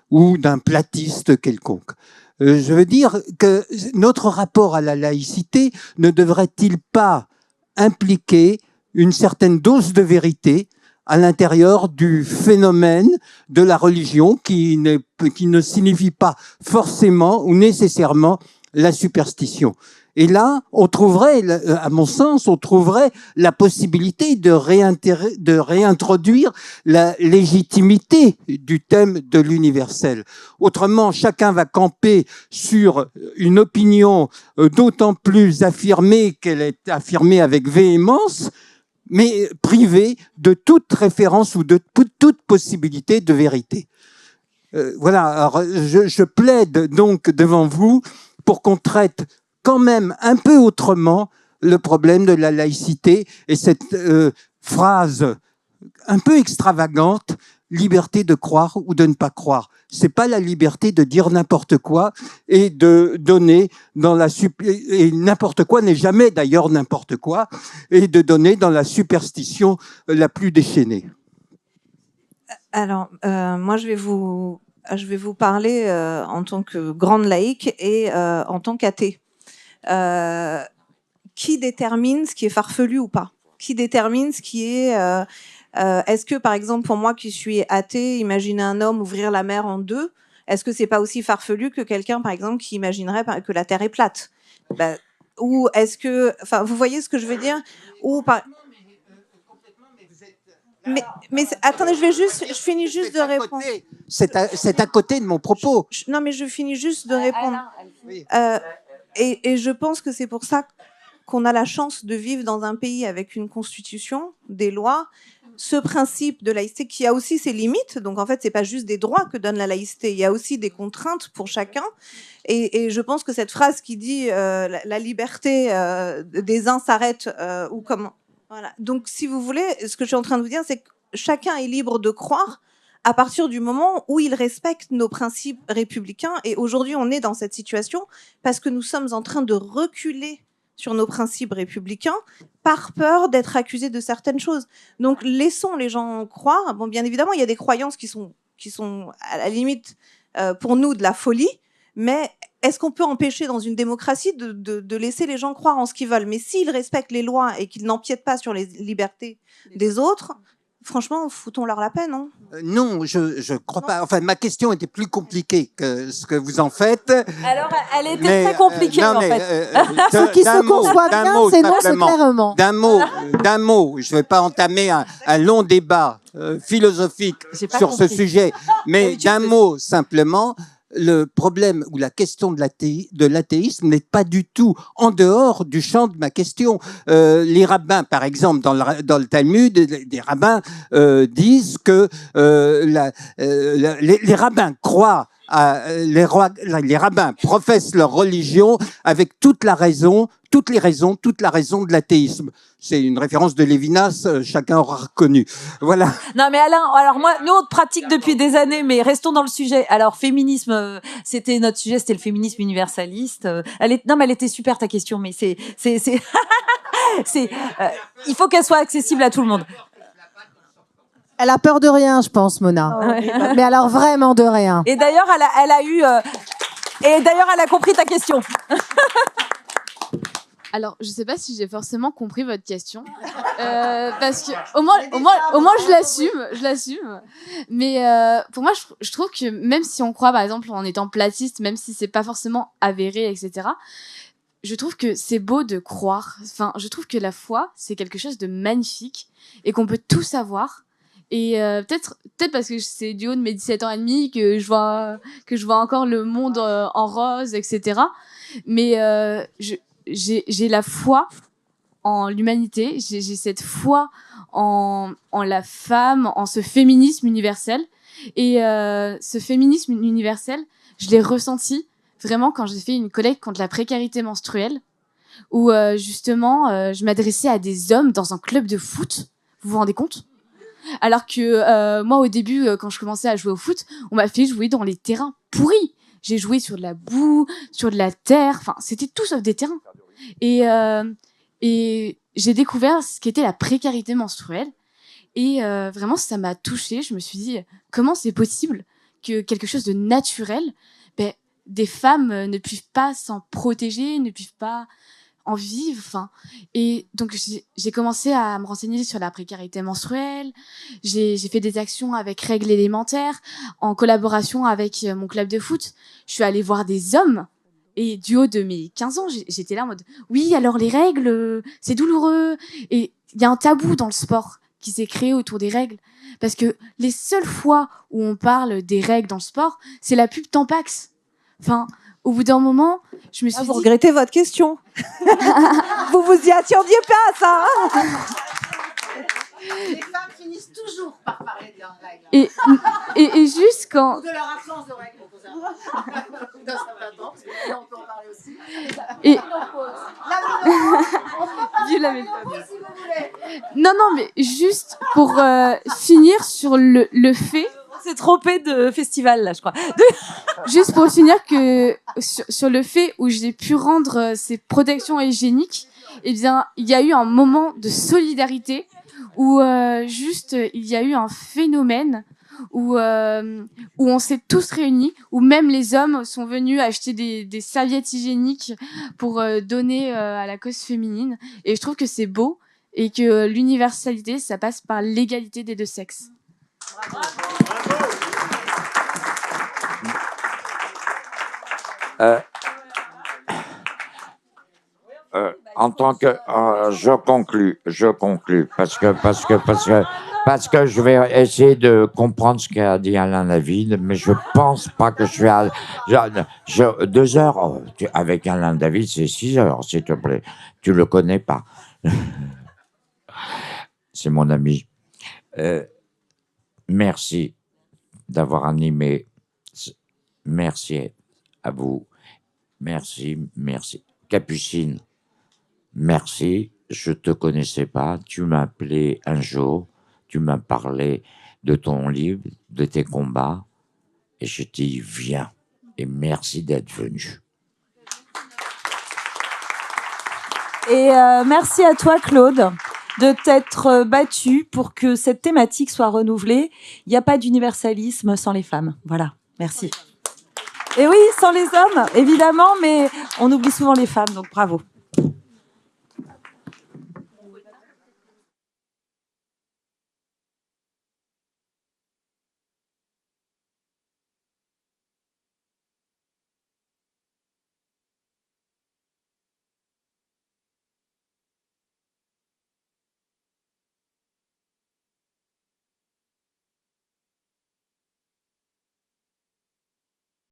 ou d'un platiste quelconque? Je veux dire que notre rapport à la laïcité ne devrait-il pas impliquer une certaine dose de vérité à l'intérieur du phénomène de la religion qui ne signifie pas forcément ou nécessairement la superstition? Et là, on trouverait, à mon sens, la possibilité de réintroduire la légitimité du thème de l'universel. Autrement, chacun va camper sur une opinion d'autant plus affirmée qu'elle est affirmée avec véhémence, mais privée de toute référence ou de toute possibilité de vérité. Voilà, alors je plaide donc devant vous pour qu'on traite quand même un peu autrement le problème de la laïcité et cette phrase un peu extravagante, liberté de croire ou de ne pas croire. C'est pas la liberté de dire n'importe quoi et de donner et n'importe quoi n'est jamais d'ailleurs n'importe quoi, et de donner dans la superstition la plus déchaînée. Alors, moi, je vais vous je vais vous parler en tant que grande laïque et en tant qu'athée. Qui détermine ce qui est farfelu ou pas? Qui détermine ce qui est... est-ce que, par exemple, pour moi qui suis athée, imaginer un homme ouvrir la mer en deux, est-ce que c'est pas aussi farfelu que quelqu'un, par exemple, qui imaginerait que la Terre est plate? Ou est-ce que... Enfin, vous voyez ce que je veux dire? Ou par... Mais attendez, je finis juste de répondre. C'est à côté de mon propos. Non, mais je finis juste de répondre. Et je pense que c'est pour ça qu'on a la chance de vivre dans un pays avec une constitution, des lois, ce principe de laïcité qui a aussi ses limites. Donc en fait, c'est pas juste des droits que donne la laïcité, il y a aussi des contraintes pour chacun. Et je pense que cette phrase qui dit la liberté des uns s'arrête ou comment. Voilà. Donc si vous voulez, ce que je suis en train de vous dire, c'est que chacun est libre de croire à partir du moment où il respecte nos principes républicains. Et aujourd'hui, on est dans cette situation parce que nous sommes en train de reculer sur nos principes républicains par peur d'être accusés de certaines choses. Donc, laissons les gens croire. Bon, bien évidemment, il y a des croyances qui sont à la limite pour nous de la folie, mais est-ce qu'on peut empêcher dans une démocratie de laisser les gens croire en ce qu'ils veulent? Mais s'ils respectent les lois et qu'ils n'empiètent pas sur les libertés des autres, franchement, foutons-leur la peine, non? Non, je crois pas. Enfin, ma question était plus compliquée que ce que vous en faites. Alors, elle était très compliquée, en fait. Ce qui se conçoit bien, c'est non, c'est clairement. D'un mot. Je ne vais pas entamer un long débat philosophique sur ce sujet, mais d'un mot simplement. Le problème ou la question de l'athéisme n'est pas du tout en dehors du champ de ma question. Les rabbins, par exemple, dans le Talmud, des rabbins disent que les rabbins croient les rabbins professent leur religion avec toute la raison de l'athéisme. C'est une référence de Lévinas, chacun aura reconnu. Voilà. Non mais Alain, alors moi, nous on pratique depuis des années, mais restons dans le sujet. Alors féminisme, c'était notre sujet, c'était le féminisme universaliste. Mais elle était super ta question, mais c'est, il faut qu'elle soit accessible à tout le monde. Elle a peur de rien, je pense, Mona. Ouais. Mais alors vraiment de rien. Et d'ailleurs, elle a compris ta question. Alors, je sais pas si j'ai forcément compris votre question, parce que au moins, je l'assume. Mais pour moi, je trouve que même si on croit, par exemple, en étant platiste, même si c'est pas forcément avéré, etc., je trouve que c'est beau de croire. Enfin, je trouve que la foi, c'est quelque chose de magnifique et qu'on peut tout savoir. Et peut-être parce que c'est du haut de mes 17 ans et demi que je vois encore le monde en rose, etc. Mais j'ai la foi en l'humanité, j'ai cette foi en la femme, en ce féminisme universel. Et ce féminisme universel, je l'ai ressenti vraiment quand j'ai fait une collecte contre la précarité menstruelle, où justement, je m'adressais à des hommes dans un club de foot. Vous vous rendez compte ? Alors que moi, au début, quand je commençais à jouer au foot, on m'a fait jouer dans les terrains pourris. J'ai joué sur de la boue, sur de la terre, enfin, c'était tout sauf des terrains. Et j'ai découvert ce qu'était la précarité menstruelle. Et vraiment, ça m'a touchée. Je me suis dit, comment c'est possible que quelque chose de naturel, des femmes ne puissent pas s'en protéger, ne puissent pas en vivre. Enfin, et donc, j'ai commencé à me renseigner sur la précarité menstruelle. J'ai fait des actions avec Règles élémentaires, en collaboration avec mon club de foot. Je suis allée voir des hommes. Et du haut de mes 15 ans, j'étais là en mode « Oui, alors les règles, c'est douloureux !» Et il y a un tabou dans le sport qui s'est créé autour des règles. Parce que les seules fois où on parle des règles dans le sport, c'est la pub Tampax. Enfin, au bout d'un moment, je me suis dit... Vous regrettez votre question. Vous vous y attendiez pas à ça, hein. Les femmes finissent toujours par parler de leurs règles. Et juste quand... Ou de leur absence de règles. D'un certain temps, parce que là, on peut en parler aussi. Et... Non, mais juste pour finir sur le fait... C'est trompé de festival, là, je crois. Juste pour finir que sur le fait où j'ai pu rendre ces protections hygiéniques, eh bien, il y a eu un moment de solidarité où juste il y a eu un phénomène où on s'est tous réunis, où même les hommes sont venus acheter des serviettes hygiéniques pour donner à la cause féminine. Et je trouve que c'est beau et que l'universalité, ça passe par l'égalité des deux sexes. En tant que je conclus parce que je vais essayer de comprendre ce qu'a dit Alain David, mais je pense pas que je suis à 2 heures avec Alain David, c'est 6 heures, s'il te plaît. Tu le connais pas. C'est mon ami. Merci d'avoir animé. Merci à vous. Merci. Capucine, merci. Je te connaissais pas. Tu m'as appelé un jour. Tu m'as parlé de ton livre, de tes combats. Et je t'ai dit, viens. Et merci d'être venu. Et merci à toi, Claude, de t'être battu pour que cette thématique soit renouvelée. Il n'y a pas d'universalisme sans les femmes. Voilà, merci. Et oui, sans les hommes, évidemment, mais on oublie souvent les femmes, donc bravo.